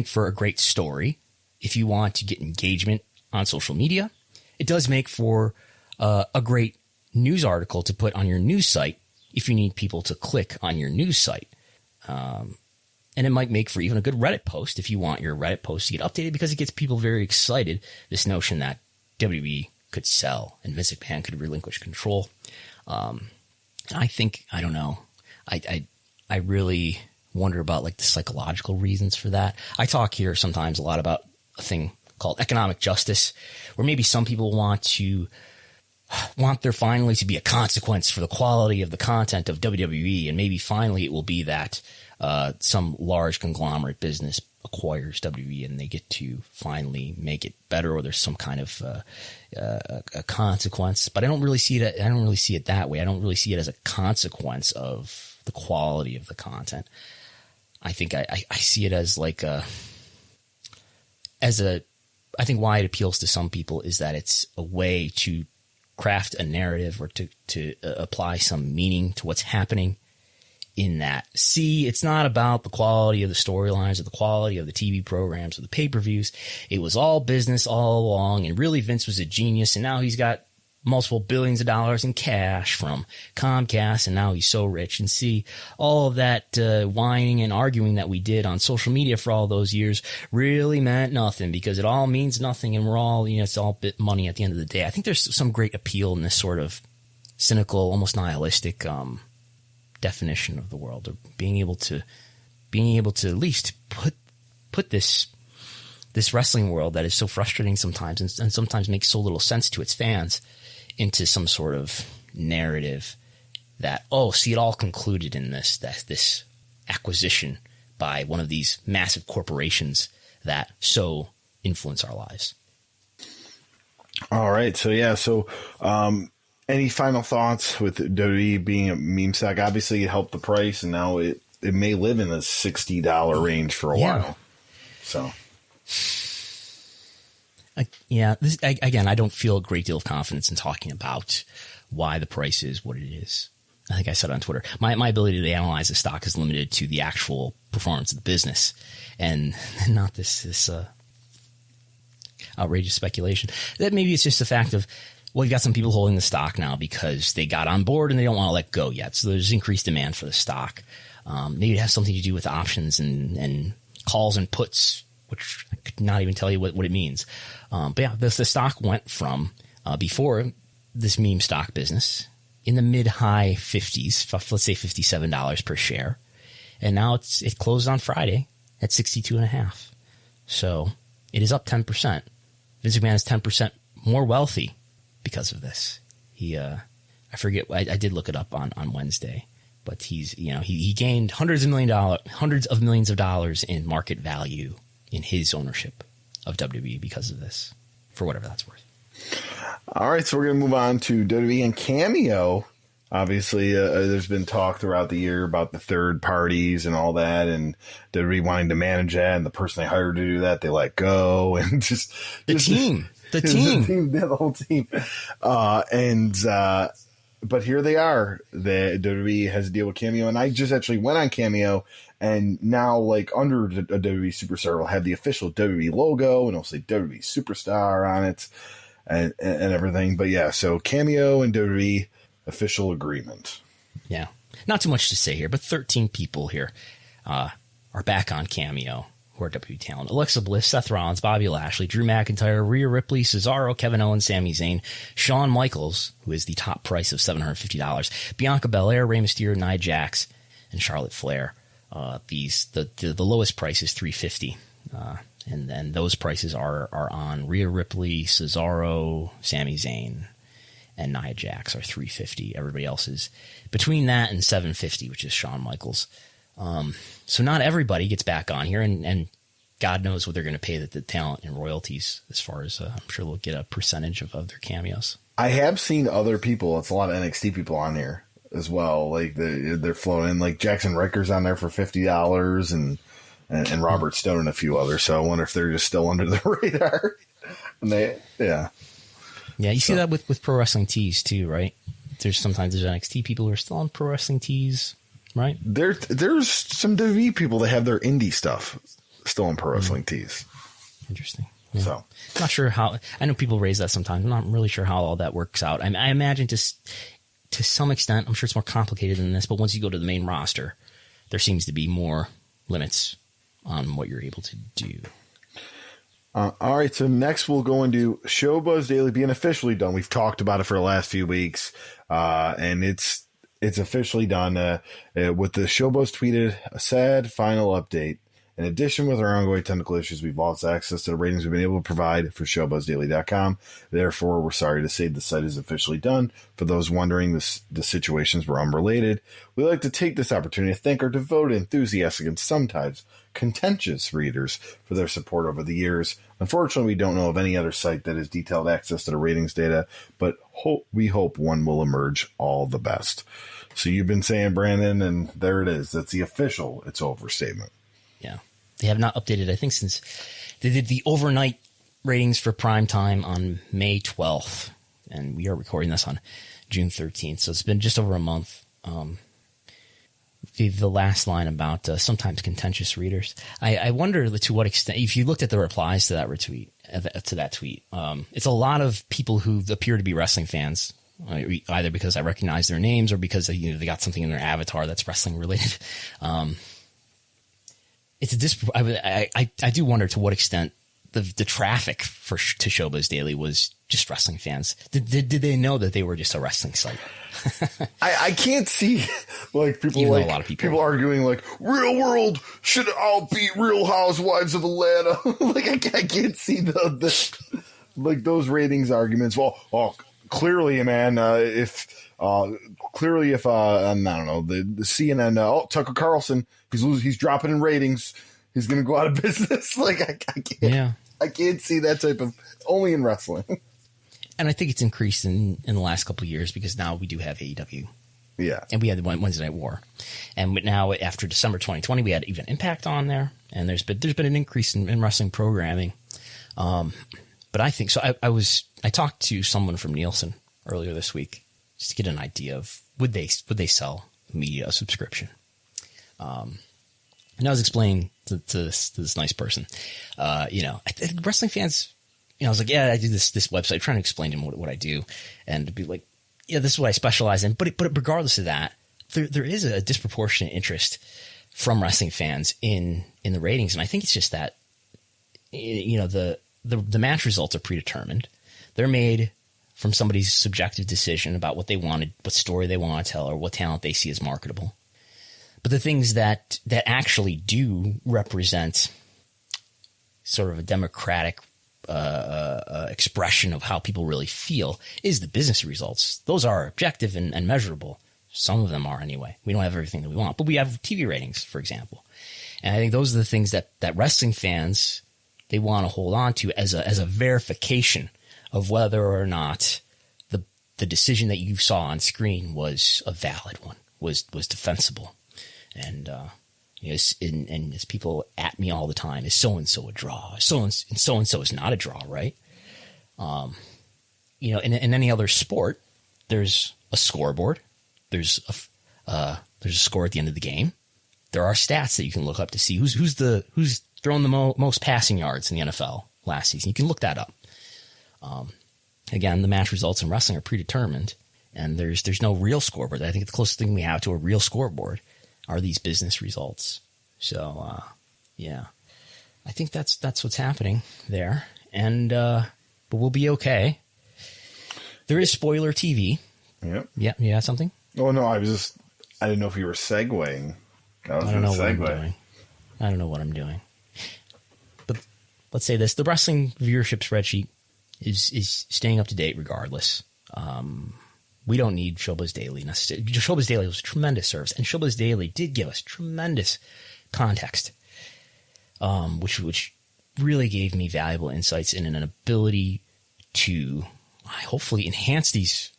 for a great story if you want to get engagement on social media. It does make for a great news article to put on your news site if you need people to click on your news site. And it might make for even a good Reddit post if you want your Reddit post to get updated because it gets people very excited, this notion that WWE could sell and Vince McMahon could relinquish control. I don't know. I really wonder about like the psychological reasons for that. I talk here sometimes a lot about a thing called economic justice, where maybe some people want there finally to be a consequence for the quality of the content of WWE. And maybe finally it will be that some large conglomerate business acquires WWE and they get to finally make it better, or there's some kind of a consequence. But I don't really see it. I don't really see it that way. I don't really see it as a consequence of the quality of the content. I think I see it as like I think why it appeals to some people is that it's a way to craft a narrative or to apply some meaning to what's happening in that. See, it's not about the quality of the storylines or the quality of the TV programs or the pay-per-views. It was all business all along, and really Vince was a genius, and now he's got multiple billions of dollars in cash from Comcast, and now he's so rich. And see, all of that whining and arguing that we did on social media for all those years really meant nothing because it all means nothing, and we're all, it's all bit money at the end of the day. I think there's some great appeal in this sort of cynical, almost nihilistic definition of the world, or being able to at least put this wrestling world that is so frustrating sometimes and sometimes makes so little sense to its fans into some sort of narrative that, see, it all concluded in this acquisition by one of these massive corporations that so influence our lives. All right. So, any final thoughts with WWE being a meme stock? Obviously, it helped the price, and now it may live in the $60 range for a while. So, again, I don't feel a great deal of confidence in talking about why the price is what it is. I think I said on Twitter, my ability to analyze the stock is limited to the actual performance of the business, and not this outrageous speculation. That maybe it's just the fact of, well, you've got some people holding the stock now because they got on board and they don't want to let go yet. So there's increased demand for the stock. Maybe it has something to do with options and calls and puts, which I could not even tell you what it means. But yeah, the stock went from before this meme stock business in the mid-high 50s, let's say $57 per share. And now it closed on Friday at 62.5. So it is up 10%. Vince McMahon is 10% more wealthy because of this. I forget, I did look it up on Wednesday, but he gained hundreds of millions of dollars in market value in his ownership of WWE because of this, for whatever that's worth. All right, so we're going to move on to WWE and Cameo. Obviously, there's been talk throughout the year about the third parties and all that, and WWE wanting to manage that, and the person they hired to do that, they let go, and just team. The team. The whole team. But here they are. The WWE has a deal with Cameo, and I just actually went on Cameo, and now, like, under a WWE Superstar will have the official WWE logo, and it'll say WWE Superstar on it, and everything. But yeah, so Cameo and WWE official agreement. Yeah. Not too much to say here, but 13 people here are back on Cameo who are WWE talent. Alexa Bliss, Seth Rollins, Bobby Lashley, Drew McIntyre, Rhea Ripley, Cesaro, Kevin Owens, Sami Zayn, Shawn Michaels, who is the top price of $750, Bianca Belair, Rey Mysterio, Nia Jax, and Charlotte Flair. The lowest price is $350, and then those prices are on Rhea Ripley, Cesaro, Sami Zayn, and Nia Jax are $350. Everybody else is between that and $750, which is Shawn Michaels. So not everybody gets back on here, and God knows what they're going to pay the talent and royalties, as far as I'm sure they'll get a percentage of their cameos. I have seen other people. It's a lot of NXT people on here as well. Like they're floating in, like Jackson Riker's on there for $50, and Robert Stone and a few others. So I wonder if they're just still under the radar. Yeah, you see that with Pro Wrestling Tees too, right? There's NXT people who are still on Pro Wrestling Tees, right? There's some WWE people that have their indie stuff still on Pro Wrestling Tees. Interesting. Yeah. So not sure how. I know people raise that sometimes. I'm not really sure how all that works out. I imagine to some extent, I'm sure it's more complicated than this. But once you go to the main roster, there seems to be more limits on what you're able to do. All right, so next we'll go into Showbuzz Daily being officially done. We've talked about it for the last few weeks, and it's officially done. With the Showbuzz tweeted a sad final update. In addition, with our ongoing technical issues, we've lost access to the ratings we've been able to provide for ShowbuzzDaily.com. Therefore, we're sorry to say the site is officially done. For those wondering, the situations were unrelated. We'd like to take this opportunity to thank our devoted, enthusiastic, and sometimes contentious readers for their support over the years. Unfortunately, we don't know of any other site that has detailed access to the ratings data, but we hope one will emerge. All the best. So you've been saying, Brandon, and there it is. That's the official "it's over" statement. Yeah. They have not updated, I think, since they did the overnight ratings for prime time on May 12th, and we are recording this on June 13th, so it's been just over a month. The last line about sometimes contentious readers, I wonder to what extent, if you looked at the replies to that tweet, it's a lot of people who appear to be wrestling fans, either because I recognize their names or because they got something in their avatar that's wrestling related. I do wonder to what extent the traffic to Showbuzz Daily was just wrestling fans. Did they know that they were just a wrestling site? I can't see like people Even like a lot of people arguing like Real World should outbeat Real Housewives of Atlanta. Like I can't see the like those ratings arguments. Well, clearly, man, if I don't know, the CNN, Tucker Carlson, he's dropping in ratings. He's going to go out of business. Like I can't. Yeah. I can't see that type of only in wrestling. And I think it's increased in the last couple of years because now we do have AEW. Yeah. And we had the Wednesday Night War. And now after December 2020, we had even Impact on there. And there's been an increase in wrestling programming. But I think so. I talked to someone from Nielsen earlier this week just to get an idea of would they sell media a subscription. And I was explaining to this nice person, I think wrestling fans, I was like, yeah, I do this website, trying to explain to him what I do, and to be like, yeah, this is what I specialize in. But regardless of that, there is a disproportionate interest from wrestling fans in the ratings, and I think it's just that, the match results are predetermined. They're made from somebody's subjective decision about what they wanted, what story they want to tell, or what talent they see as marketable. But the things that actually do represent sort of a democratic expression of how people really feel is the business results. Those are objective and measurable. Some of them are anyway. We don't have everything that we want, but we have TV ratings, for example. And I think those are the things that wrestling fans, they want to hold on to as a verification of whether or not the decision that you saw on screen was a valid one, was defensible. And as people at me all the time, is so and so a draw? So and so is not a draw, right? In any other sport, there's a scoreboard. There's a score at the end of the game. There are stats that you can look up to see who's thrown the most passing yards in the NFL last season. You can look that up. Again, the match results in wrestling are predetermined, and there's no real scoreboard. I think the closest thing we have to a real scoreboard are these business results. So, I think that's what's happening there, and but we'll be okay. There is spoiler TV. Yep. Yeah, you had something? Oh no, I didn't know if you were segueing. I don't know what I'm doing. I don't know what I'm doing. But let's say this: the wrestling viewership spreadsheet is staying up to date regardless. We don't need Showbuzz Daily necessarily. Showbuzz Daily was a tremendous service, and Showbuzz Daily did give us tremendous context, which really gave me valuable insights and an ability to hopefully enhance these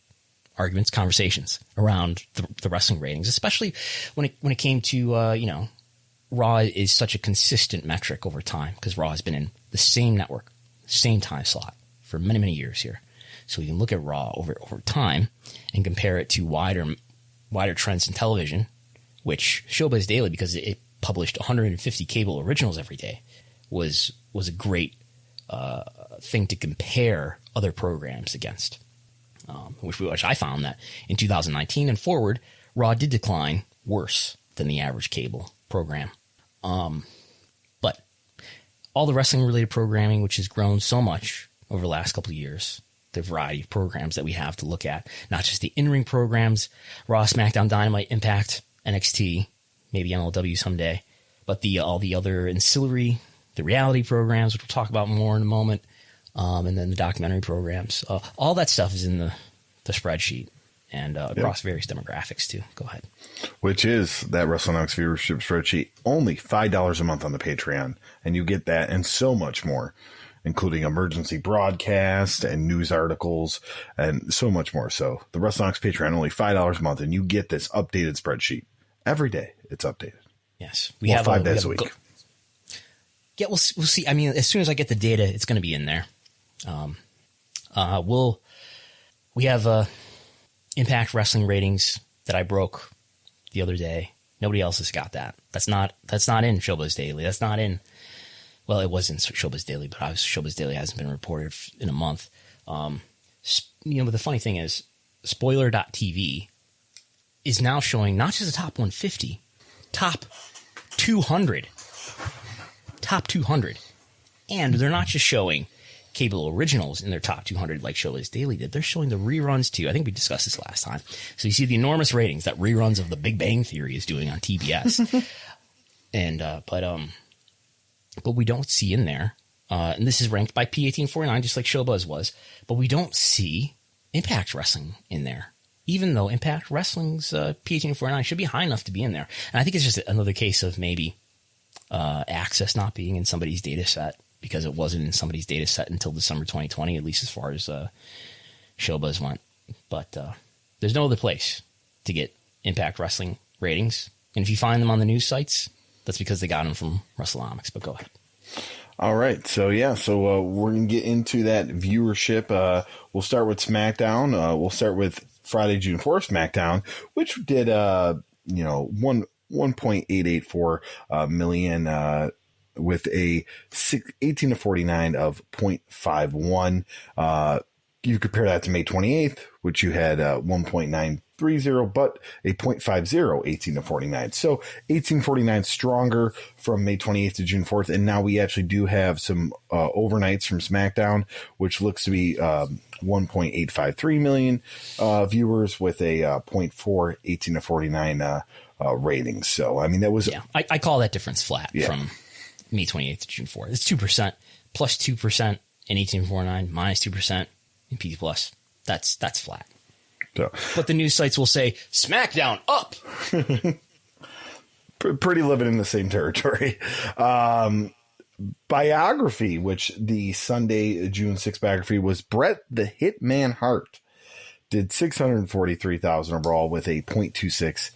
arguments, conversations around the wrestling ratings, especially when it came to Raw is such a consistent metric over time because Raw has been in the same network, same time slot for many, many years here. So we can look at Raw over time and compare it to wider trends in television, which Showbuzz Daily, because it published 150 cable originals every day, was a great thing to compare other programs against. Which I found that in 2019 and forward, Raw did decline worse than the average cable program. But all the wrestling-related programming, which has grown so much over the last couple of years, the variety of programs that we have to look at, not just the in-ring programs, Raw, SmackDown, Dynamite, Impact, NXT, maybe MLW someday, but all the other ancillary, the reality programs, which we'll talk about more in a moment, and then the documentary programs. All that stuff is in the spreadsheet and across various demographics too. Go ahead. Which is that Wrestlenomics viewership spreadsheet, only $5 a month on the Patreon, and you get that and so much more, including emergency broadcasts and news articles and so much more. So the Wrestlenomics Patreon, only $5 a month, and you get this updated spreadsheet every day. It's updated. Yes, we have 5 days a week. Yeah, we'll see. I mean, as soon as I get the data, it's going to be in there. We have Impact Wrestling ratings that I broke the other day. Nobody else has got that. That's not in Showbuzz Daily. That's not in. Well, it was in Showbuzz Daily, but Showbuzz Daily hasn't been reported in a month. But the funny thing is, Spoiler.tv is now showing not just the top 150, top 200. Top 200. And they're not just showing cable originals in their top 200 like Showbuzz Daily did. They're showing the reruns too. I think we discussed this last time. So you see the enormous ratings that reruns of The Big Bang Theory is doing on TBS. But we don't see in there, and this is ranked by P1849 just like Showbuzz was, but we don't see Impact Wrestling in there. Even though Impact Wrestling's P1849 should be high enough to be in there. And I think it's just another case of maybe access not being in somebody's data set, because it wasn't in somebody's data set until December 2020, at least as far as Showbuzz went. But there's no other place to get Impact Wrestling ratings. And if you find them on the news sites, that's because they got them from Wrestlenomics. But go ahead. All right. So we're going to get into that viewership. We'll start with SmackDown. We'll start with Friday, June 4th SmackDown, which did 1.884 million with a 18-49 of 0.51. You compare that to May 28th, which you had 1.930, but a 0.50 18-49. So 18-49 stronger from May 28th to June 4th. And now we actually do have some overnights from SmackDown, which looks to be 1.853 million viewers with a 0.4 18-49 ratings. So, I mean, that was... Yeah, I call that difference flat from May 28th to June 4th. It's 2%, plus 2% in 18-49, minus 2% in P+. That's flat. So, but the news sites will say, SmackDown up! Pretty living in the same territory. Biography, which the Sunday, June 6th biography was Bret the Hitman Hart, did 643,000 overall with a 0.26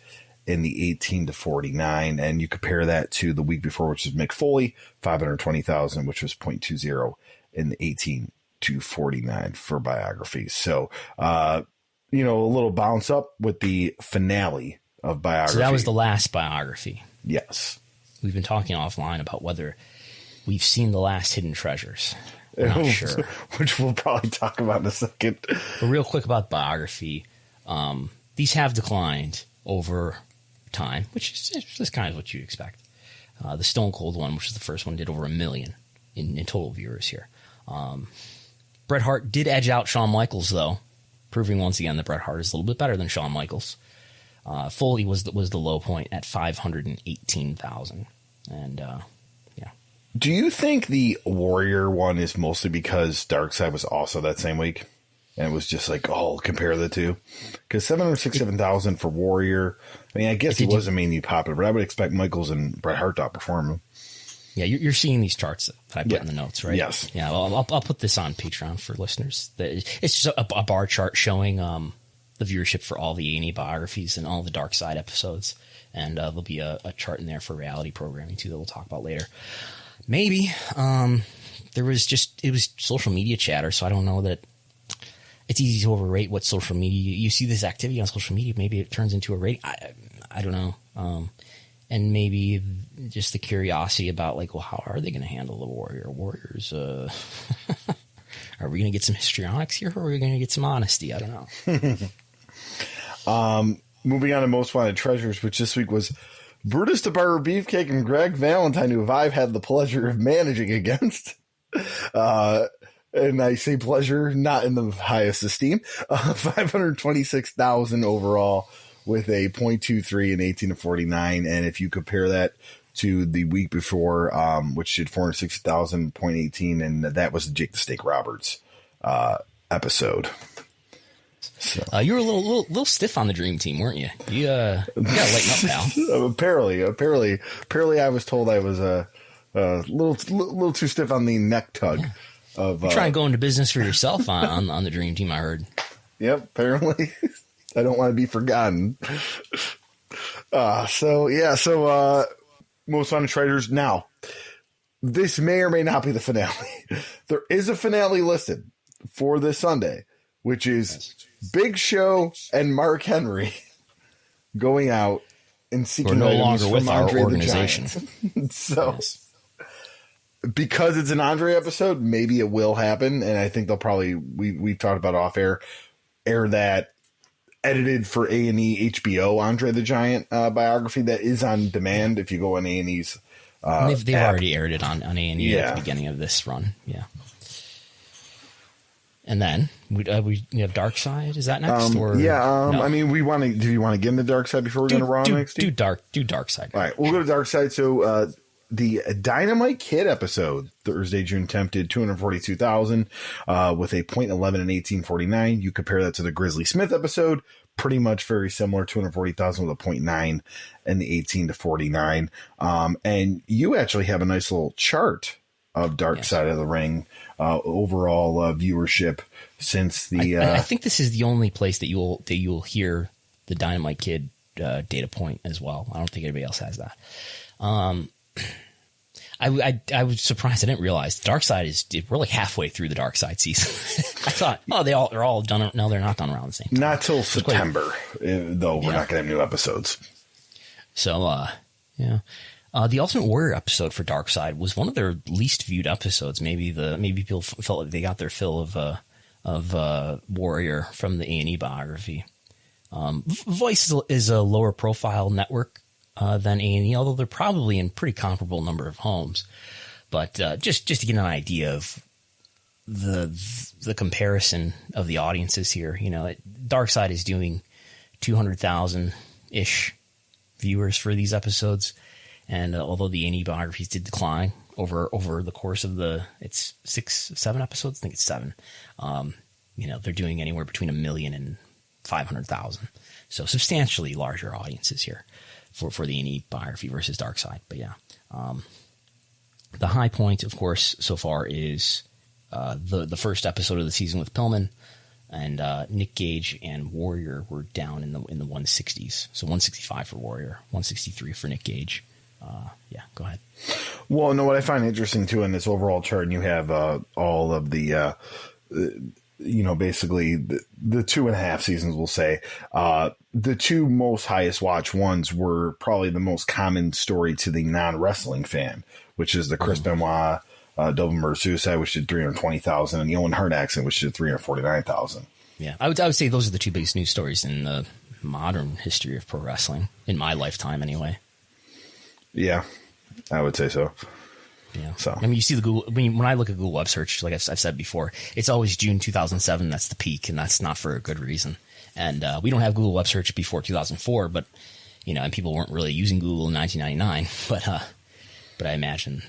in the 18-49. And you compare that to the week before, which is Mick Foley, 520,000, which was 0.20 in the 18-49. to 49 for biographies. So, a little bounce up with the finale of biography. So that was the last biography. Yes. We've been talking offline about whether we've seen the last Hidden Treasures. I'm not sure. Which we'll probably talk about in a second. But real quick about biography. These have declined over time, which is kind of what you'd expect. The Stone Cold one, which is the first one, did over 1 million in total viewers here. Bret Hart did edge out Shawn Michaels, though, proving once again that Bret Hart is a little bit better than Shawn Michaels. Foley was the low point at 518,000. And, yeah. Do you think the Warrior one is mostly because Darkseid was also that same week? And it was just like, compare the two? Because 767,000 for Warrior. I mean, I guess he wasn't mainly popular, but I would expect Michaels and Bret Hart to outperform him. Yeah, you're seeing these charts that I put in the notes, right? Yes. Yeah, well, I'll put this on Patreon for listeners. It's just a bar chart showing the viewership for all the A&E biographies and all the Dark Side episodes. And there'll be a chart in there for reality programming, too, that we'll talk about later. Maybe. It was social media chatter, so I don't know that it's easy to overrate what social media. You see this activity on social media, maybe it turns into a rating. I don't know. And maybe just the curiosity about, like, well, how are they going to handle the Warriors? Are we going to get some histrionics here, or are we going to get some honesty? I don't know. Moving on to Most Wanted Treasures, which this week was Brutus the Barber Beefcake and Greg Valentine, who I've had the pleasure of managing against. And I say pleasure, not in the highest esteem. 526,000 overall with a 0.23 and 18 to 49. And if you compare that to the week before, which did 460,000, 0.18, and that was the Jake the Snake Roberts episode. So. You were a little stiff on the Dream Team, weren't you? You gotta lighten up, pal. Apparently, I was told I was a little too stiff on the neck tug. Yeah. You're trying to go into business for yourself on the Dream Team, I heard. Yep, apparently. I don't want to be forgotten. So Most Wanted Treasures. Now, this may or may not be the finale. There is a finale listed for this Sunday, which is Big Show and Mark Henry going out and seeking no items longer with from our Andre organization. the Giant. So, because it's an Andre episode, maybe it will happen, and I think they'll probably we've talked about off air that edited for A&E HBO Andre the Giant biography that is on demand if you go on A&E's. They've already aired it on A&E at the beginning of this run. Yeah. And then we have Dark Side. Is that next? No? I mean, do you want to get into Dark Side before we go to Raw next? Do Dark Side. All right, we'll go to Dark Side. So the Dynamite Kid episode, Thursday, June 10th, did 242,000 with a 0.11 and 1849. You compare that to the Grizzly Smith episode, pretty much very similar, 240,000 with a 0.9 and the 18 to 49. And you actually have a nice little chart of Dark Side of the Ring overall viewership since the. I think this is the only place that you'll hear the Dynamite Kid data point as well. I don't think anybody else has that. I was surprised. I didn't realize Dark Side we're like halfway through the Dark Side season. I thought, they're all done. No, they're not done around the same time. Not till September, though. We're not going to have new episodes. So, yeah. The Ultimate Warrior episode for Dark Side was one of their least viewed episodes. Maybe people felt like they got their fill of Warrior from the A&E biography. Voice is a lower profile network than A&E, although they're probably in pretty comparable number of homes. But just to get an idea of the comparison of the audiences here, Dark Side is doing 200,000 ish viewers for these episodes. And although the A&E biographies did decline over the course of it's 7 episodes, I think it's 7. They're doing anywhere between 1 million and 500,000. So substantially larger audiences here for the A&E biography versus Dark Side. But yeah, the high point, of course, so far is the first episode of the season with Pillman, and Nick Gage and Warrior were down in the 160s. So 165 for Warrior, 163 for Nick Gage. Go ahead. Well, no, what I find interesting too in this overall chart, and you have all of the basically the 2.5 seasons, we'll say, the two most highest watched ones were probably the most common story to the non-wrestling fan, which is the Chris Benoit Double Murder Suicide, which did 320,000, and the Owen Hart accident, which did 349,000. Yeah, I would say those are the two biggest news stories in the modern history of pro wrestling, in my lifetime anyway. Yeah, I would say so. Yeah. So I mean, you see the Google. When I look at Google web search, like I've said before, it's always June 2007. That's the peak, and that's not for a good reason. And we don't have Google web search before 2004, but and people weren't really using Google in 1999. But I imagine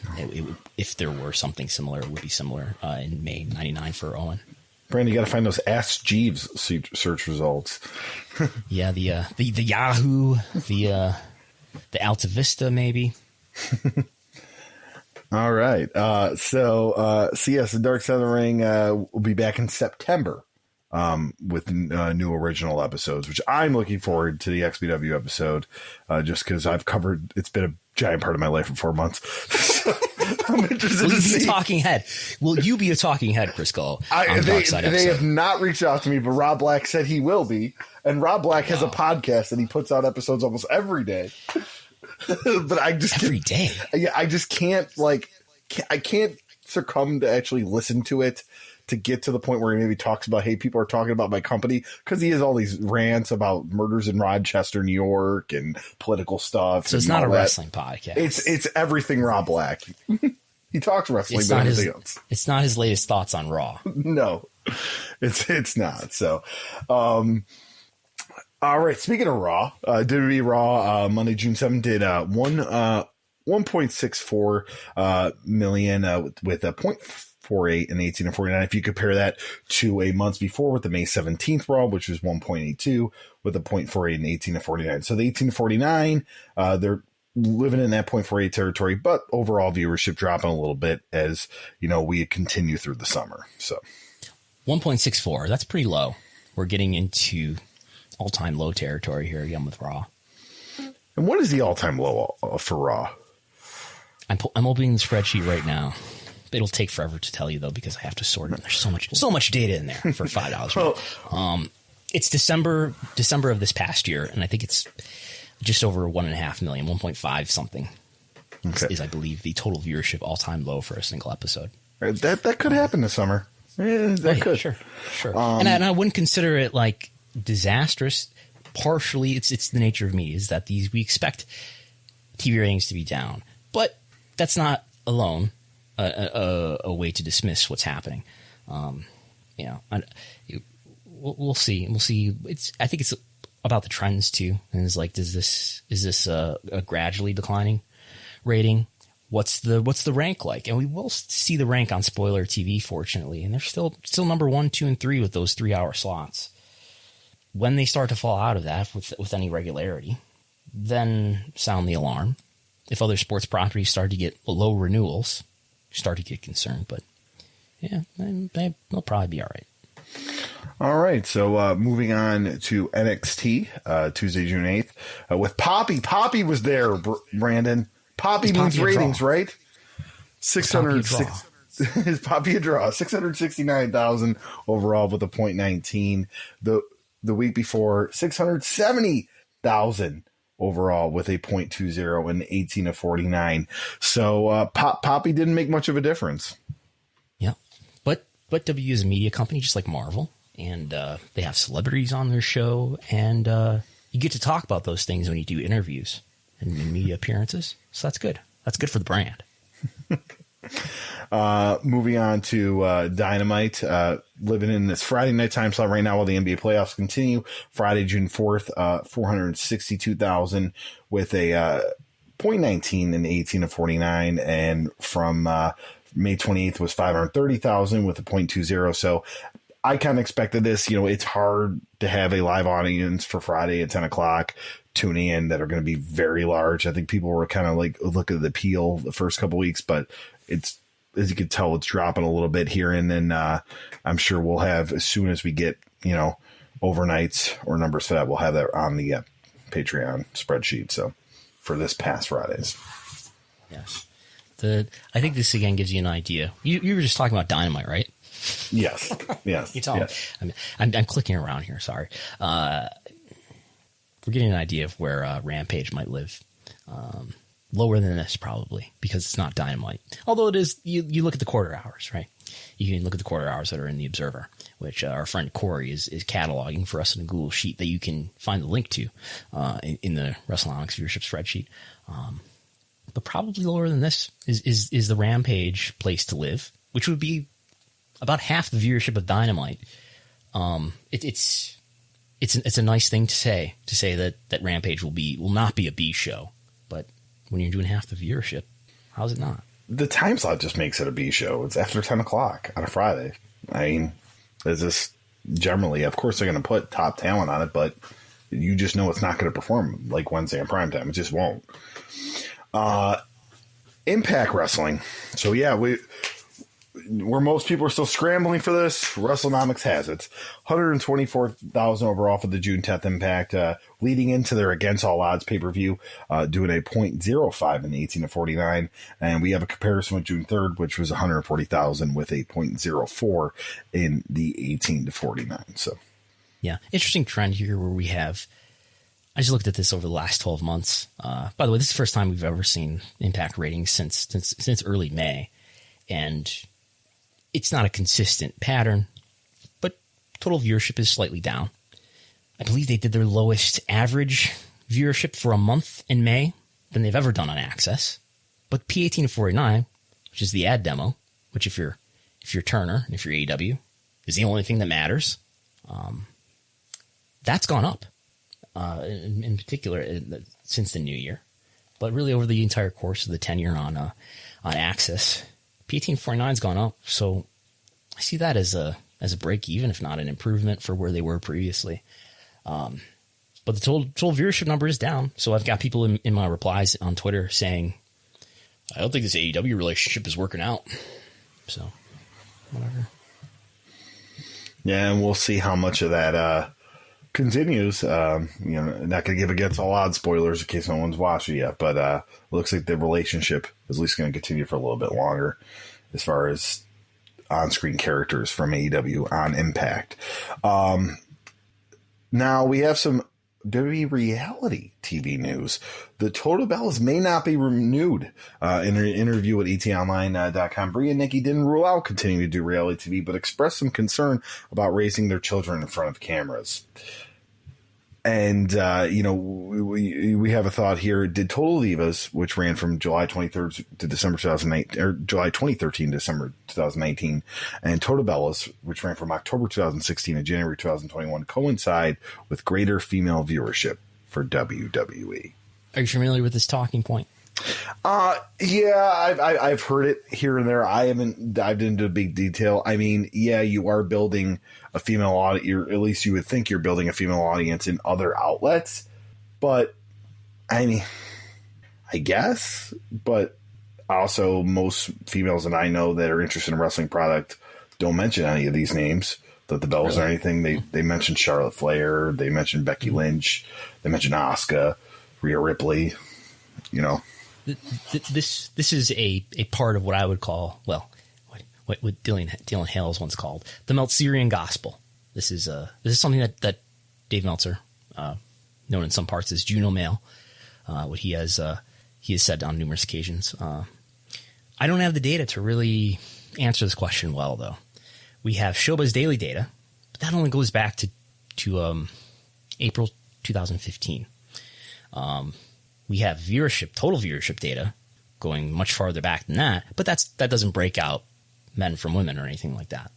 if there were something similar, it would be similar in May '99 for Owen. Brandon, you got to find those Ask Jeeves search results. Yeah, the Yahoo, the Alta Vista, maybe. All right. So yes, the Dark Side of the Ring will be back in September with new original episodes, which I'm looking forward to the XPW episode just because I've covered. It's been a giant part of my life for 4 months. I'm interested to see. Talking head. Will you be a talking head, Chris Gullo? They have not reached out to me, but Rob Black said he will be. And Rob Black has a podcast and he puts out episodes almost every day. But I just every day. Yeah, I just can't I can't succumb to actually listen to it to get to the point where he maybe talks about, hey, people are talking about my company, because he has all these rants about murders in Rochester, New York, and political stuff. So it's not a wrestling podcast. It's everything Rob Black. He talks wrestling, but everything else. It's not his latest thoughts on Raw. No, it's not. So, all right. Speaking of Raw, WWE Raw Monday, June 7th did 1.64 million with a 0.48 in 18 and 49. If you compare that to a month before with the May 17th Raw, which was 1.82 with a 0.48 in 18 and 49. So the 18 and 49, they're living in that 0.48 territory, but overall viewership dropping a little bit as we continue through the summer. So 1.64, that's pretty low. We're getting into all-time low territory here again with Raw. And what is the all-time low for Raw? I'm opening the spreadsheet right now. It'll take forever to tell you though, because I have to sort it. There's so much data in there for $5. It's December of this past year, and I think it's just over 1.5 million, 1.5 something. Okay. Is I believe the total viewership all-time low for a single episode. That could happen this summer. Yeah, could. Sure. And I wouldn't consider it like disastrous. Partially, it's the nature of media is that we expect TV ratings to be down, but that's not alone a way to dismiss what's happening. We'll see. I think it's about the trends too, and it's like, is this a gradually declining rating? What's the rank like? And we will see the rank on Spoiler TV, fortunately, and they're still number 1, 2, and 3 with those 3-hour slots. When they start to fall out of that with any regularity, then sound the alarm. If other sports properties start to get low renewals, start to get concerned. But yeah, they'll probably be all right. All right, so moving on to NXT, Tuesday, June 8th, with Poppy. Poppy was there, Brandon. Poppy means ratings, right? 606. Is Poppy a draw? 669,000 overall with a 0.19. The week before, 670,000 overall with a 0.20 and 18 of 49. So Poppy didn't make much of a difference. Yeah, but W is a media company just like Marvel, and they have celebrities on their show, and you get to talk about those things when you do interviews and media appearances. So that's good. That's good for the brand. Moving on to Dynamite, living in this Friday night time slot right now while the NBA playoffs continue. Friday, June 4th, 462,000 with a 0.19 and 18 of 49. And from May 28th was 530,000 with a 0.20. So I kind of expected this. It's hard to have a live audience for Friday at 10 o'clock tuning in that are going to be very large. I think people were kind of like, look at the appeal the first couple weeks, but it's, as you can tell, it's dropping a little bit here. And then I'm sure we'll have, as soon as we get, overnights or numbers for that, we'll have that on the Patreon spreadsheet. So for this past Fridays. Yes. I think this again gives you an idea. You were just talking about Dynamite, right? Yes. You tell them. I'm clicking around here. Sorry. We're getting an idea of where Rampage might live. Lower than this, probably, because it's not Dynamite. Although it is, you look at the quarter hours, right? You can look at the quarter hours that are in the Observer, which our friend Corey is cataloging for us in a Google sheet that you can find the link to in the Wrestlenomics viewership spreadsheet. But probably lower than this is the Rampage place to live, which would be about half the viewership of Dynamite. It's a nice thing to say that Rampage will not be a B show, but when you're doing half the viewership, how's it not? The time slot just makes it a B show. It's after 10 o'clock on a Friday. I mean, it's just generally, of course, they're going to put top talent on it, but you just know it's not going to perform like Wednesday on primetime. It just won't. Impact Wrestling. So, yeah, where most people are still scrambling for this, Wrestlenomics has it. 124,000 overall for the June 10th Impact, leading into their Against All Odds pay-per-view, doing a .05 in the 18 to 49. And we have a comparison with June 3rd, which was 140,000 with a .04 in the 18 to 49. So, yeah, interesting trend here where we have. I just looked at this over the last 12 months. By the way, this is the first time we've ever seen Impact ratings since early May, and it's not a consistent pattern, but total viewership is slightly down. I believe they did their lowest average viewership for a month in May than they've ever done on Access. But P18 to 49, which is the ad demo, which if you're Turner and if you're AEW, is the only thing that matters. That's gone up, in particular since the new year, but really over the entire course of the tenure on Access. P18 49 has gone up, so I see that as a break even, if not an improvement for where they were previously. But the total viewership number is down, so I've got people in my replies on Twitter saying, I don't think this AEW relationship is working out. So, whatever. Yeah, and we'll see how much of that continues. Not going to give Against All Odds spoilers in case no one's watched it yet, but it looks like the relationship is at least going to continue for a little bit longer as far as on-screen characters from AEW on Impact. Now we have some WWE reality TV news. The Total Bellas may not be renewed. In an interview with etonline.com, Brie and Nikki didn't rule out continuing to do reality TV, but expressed some concern about raising their children in front of cameras. And, we have a thought here. Did Total Divas, which ran from July 23rd to December 2019, or July 2013 to December 2019, and Total Bellas, which ran from October 2016 to January 2021, coincide with greater female viewership for WWE? Are you familiar with this talking point? Yeah, I've heard it here and there. I haven't dived into big detail. I mean, yeah, you are building a female audience, at least you would think you're building a female audience in other outlets, but I mean, I guess, but also most females that I know that are interested in wrestling product don't mention any of these names, that the Bellas or anything. They mentioned Charlotte Flair, they mentioned Becky Lynch, they mentioned Asuka, Rhea Ripley, This is a part of what I would call, well, what Dylan Hales once called the Meltzerian gospel. This is something that Dave Meltzer, known in some parts as Juno Male, what he has said on numerous occasions. I don't have the data to really answer this question well, though. We have Showbuzz Daily data, but that only goes back to April 2015. We have total viewership data going much farther back than that, but that doesn't break out men from women or anything like that.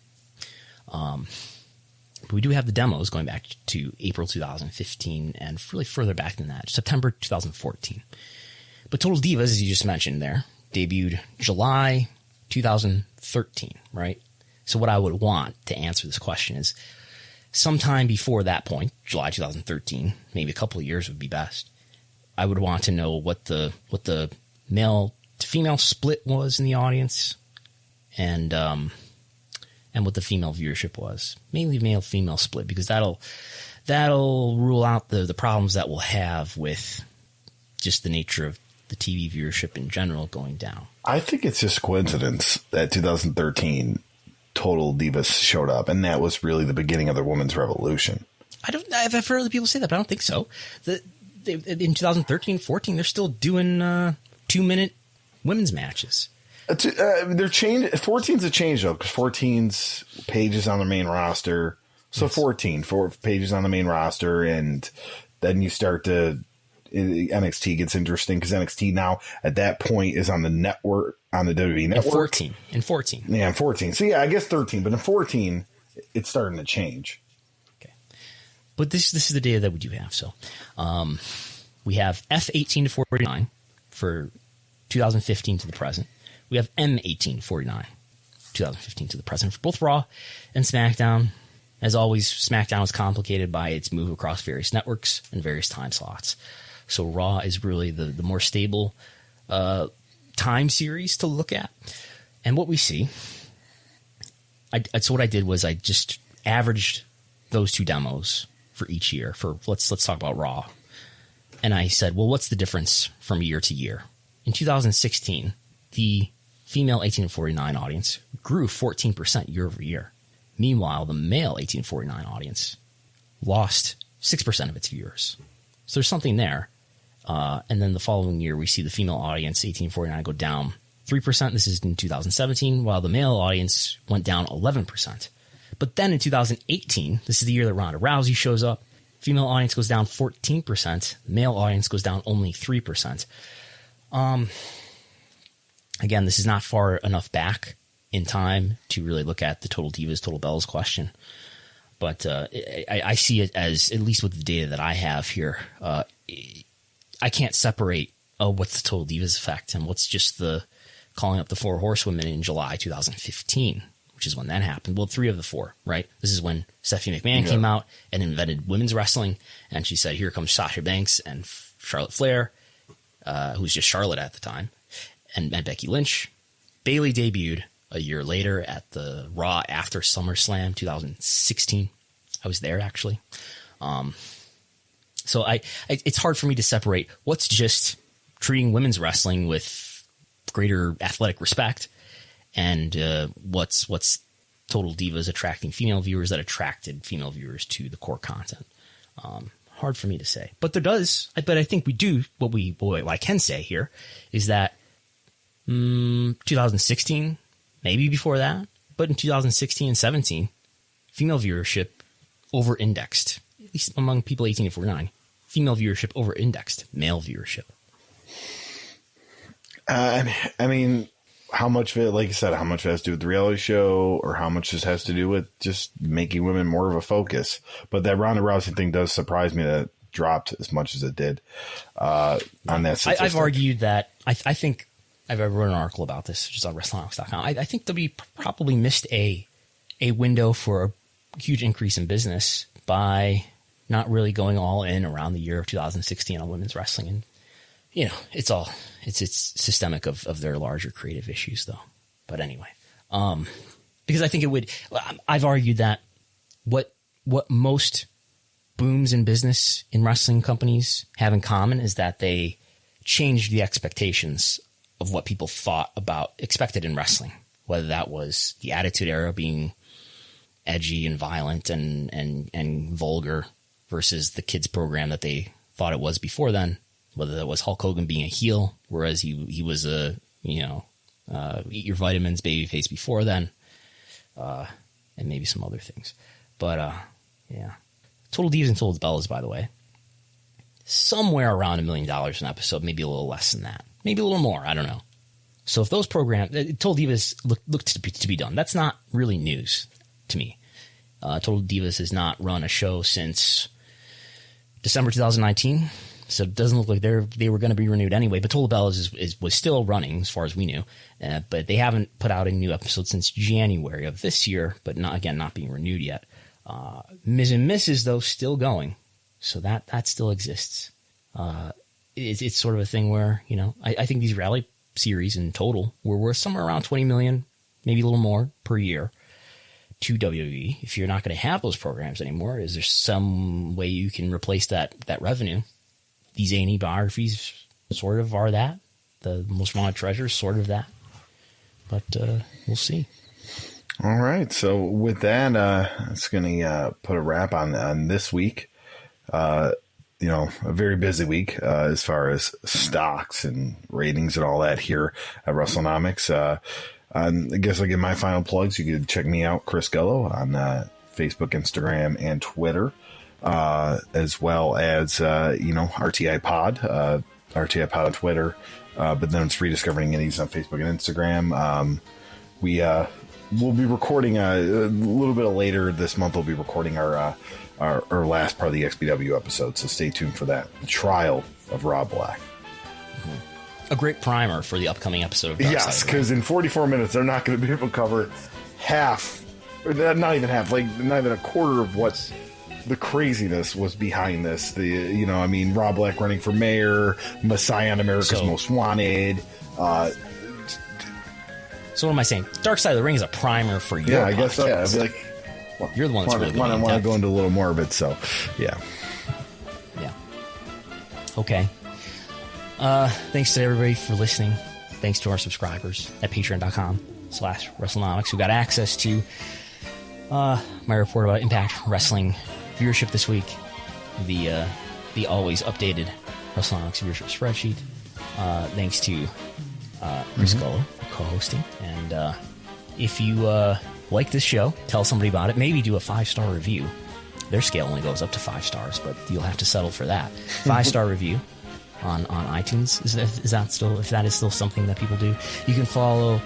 But we do have the demos going back to April 2015 and really further back than that, September 2014. But Total Divas, as you just mentioned there, debuted July 2013, right? So what I would want to answer this question is sometime before that point, July 2013, maybe a couple of years would be best. I would want to know what the male to female split was in the audience, and what the female viewership was. Mainly male female split, because that'll rule out the problems that we'll have with just the nature of the TV viewership in general going down. I think it's just coincidence that 2013 Total Divas showed up, and that was really the beginning of the women's revolution. I've heard other people say that, but I don't think so. In 2013-14, they're still doing 2-minute women's matches. They're changed. 14's a change though, because 14's pages on the main roster. So yes. 4 pages on the main roster, and then you start to NXT gets interesting because NXT now at that point is on the network, on the WWE network. In 14. Yeah, in 14. So yeah, I guess 13, but in 14, it's starting to change. Okay, but this is the data that we do have. So we have F18 to 49 for 2015 to the present. We have M18 to 49, 2015 to the present for both Raw and SmackDown. As always, SmackDown is complicated by its move across various networks and various time slots. So Raw is really the more stable time series to look at. And what we see, so what I did was I just averaged those two demos for each year. For let's talk about Raw. And I said, well, what's the difference from year to year? In 2016, the female 18 to 49 audience grew 14% year over year. Meanwhile, the male 18 to 49 audience lost 6% of its viewers. So there's something there. And then the following year, we see the female audience 18 to 49 go down 3%. This is in 2017, while the male audience went down 11%. But then in 2018, this is the year that Ronda Rousey shows up. Female audience goes down 14%. Male audience goes down only 3%. Again, this is not far enough back in time to really look at the Total Divas, Total Bellas question. But I see it as, at least with the data that I have here, I can't separate what's the Total Divas effect and what's just the calling up the 4 horsewomen in July 2015, which is when that happened. Well, 3 of the 4, right? This is when Stephanie McMahon came out and invented women's wrestling, and she said, here comes Sasha Banks and Charlotte Flair, who's just Charlotte at the time, and Becky Lynch. Bayley debuted a year later at the Raw after SummerSlam 2016. I was there, actually. So it's hard for me to separate what's just treating women's wrestling with greater athletic respect and what's Total Divas attracting female viewers that attracted female viewers to the core content. Hard for me to say. But but I think we do, what I can say here is that 2016, maybe before that, but in 2016 and 17, female viewership over-indexed, at least among people 18 to 49. Female viewership over-indexed male viewership. I mean, how much of it, like I said, how much of it has to do with the reality show, or how much this has to do with just making women more of a focus? But that Ronda Rousey thing does surprise me that it dropped as much as it did on that statistic. I've argued that I think I've ever written an article about this, which is on Wrestlenomics.com. I think that we probably missed a window for a huge increase in business by not really going all in around the year of 2016 on women's wrestling. And, you know, it's systemic of their larger creative issues, though. But anyway, because I think I've argued that what most booms in business in wrestling companies have in common is that they changed the expectations of what people expected in wrestling, whether that was the Attitude Era being edgy and violent and vulgar versus the kids program that they thought it was before then, whether that was Hulk Hogan being a heel, whereas he was a, eat your vitamins babyface before then, and maybe some other things. But, yeah. Total Divas and Total Bellas, by the way, somewhere around $1 million an episode, maybe a little less than that. Maybe a little more. I don't know. So if those programs, Total Divas looked to be done. That's not really news to me. Total Divas has not run a show since December 2019. So it doesn't look like they were going to be renewed anyway. But Total Bellas was still running as far as we knew. But they haven't put out a new episode since January of this year, but not being renewed yet. Ms. and Mrs., though, still going. So that still exists. It's sort of a thing where, I think these rally series in total were worth somewhere around $20 million, maybe a little more per year to WWE. If you're not going to have those programs anymore, is there some way you can replace that revenue? These A&E biographies sort of are that. The Most Wanted Treasures, sort of that. But we'll see. All right. So with that, it's going to put a wrap on this week. A very busy week as far as stocks and ratings and all that here at Wrestlenomics. I guess I'll give my final plugs. You can check me out, Chris Gullo, on Facebook, Instagram, and Twitter, as well as, RTI Pod on Twitter. But then it's Rediscovering Indies on Facebook and Instagram. We'll be recording a little bit later this month. We'll be recording our last part of the XPW episode, so stay tuned for that. The Trial of Rob Black. A great primer for the upcoming episode of Dark Yes, Side, because in 44 minutes, they're not going to be able to cover half, or not even half, like not even a quarter of what the craziness was behind this. Rob Black running for mayor, Messiah on America's Most Wanted. So what am I saying? Dark Side of the Ring is a primer for your I guess so. Yeah, I'd be like, you're the one that's really going to want to go into a little more of it. So, yeah. Okay. Thanks to everybody for listening. Thanks to our subscribers at patreon.com/Wrestlenomics who got access to my report about Impact Wrestling viewership this week. The always updated Wrestlenomics viewership spreadsheet. Thanks to Chris Gullo for co-hosting. And if you like this show, tell somebody about it. Maybe do a 5-star review. Their scale only goes up to 5 stars, but you'll have to settle for that. 5-star review on iTunes. Is that still, if that is still something that people do? You can follow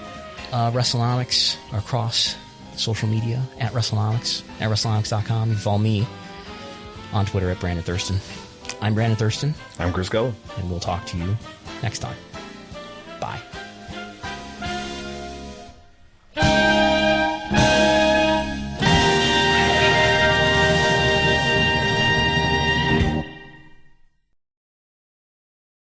Wrestlenomics across social media at Wrestlenomics, at Wrestlenomics.com. You can follow me on Twitter at Brandon Thurston. I'm Brandon Thurston. I'm Chris Gullo. And we'll talk to you next time.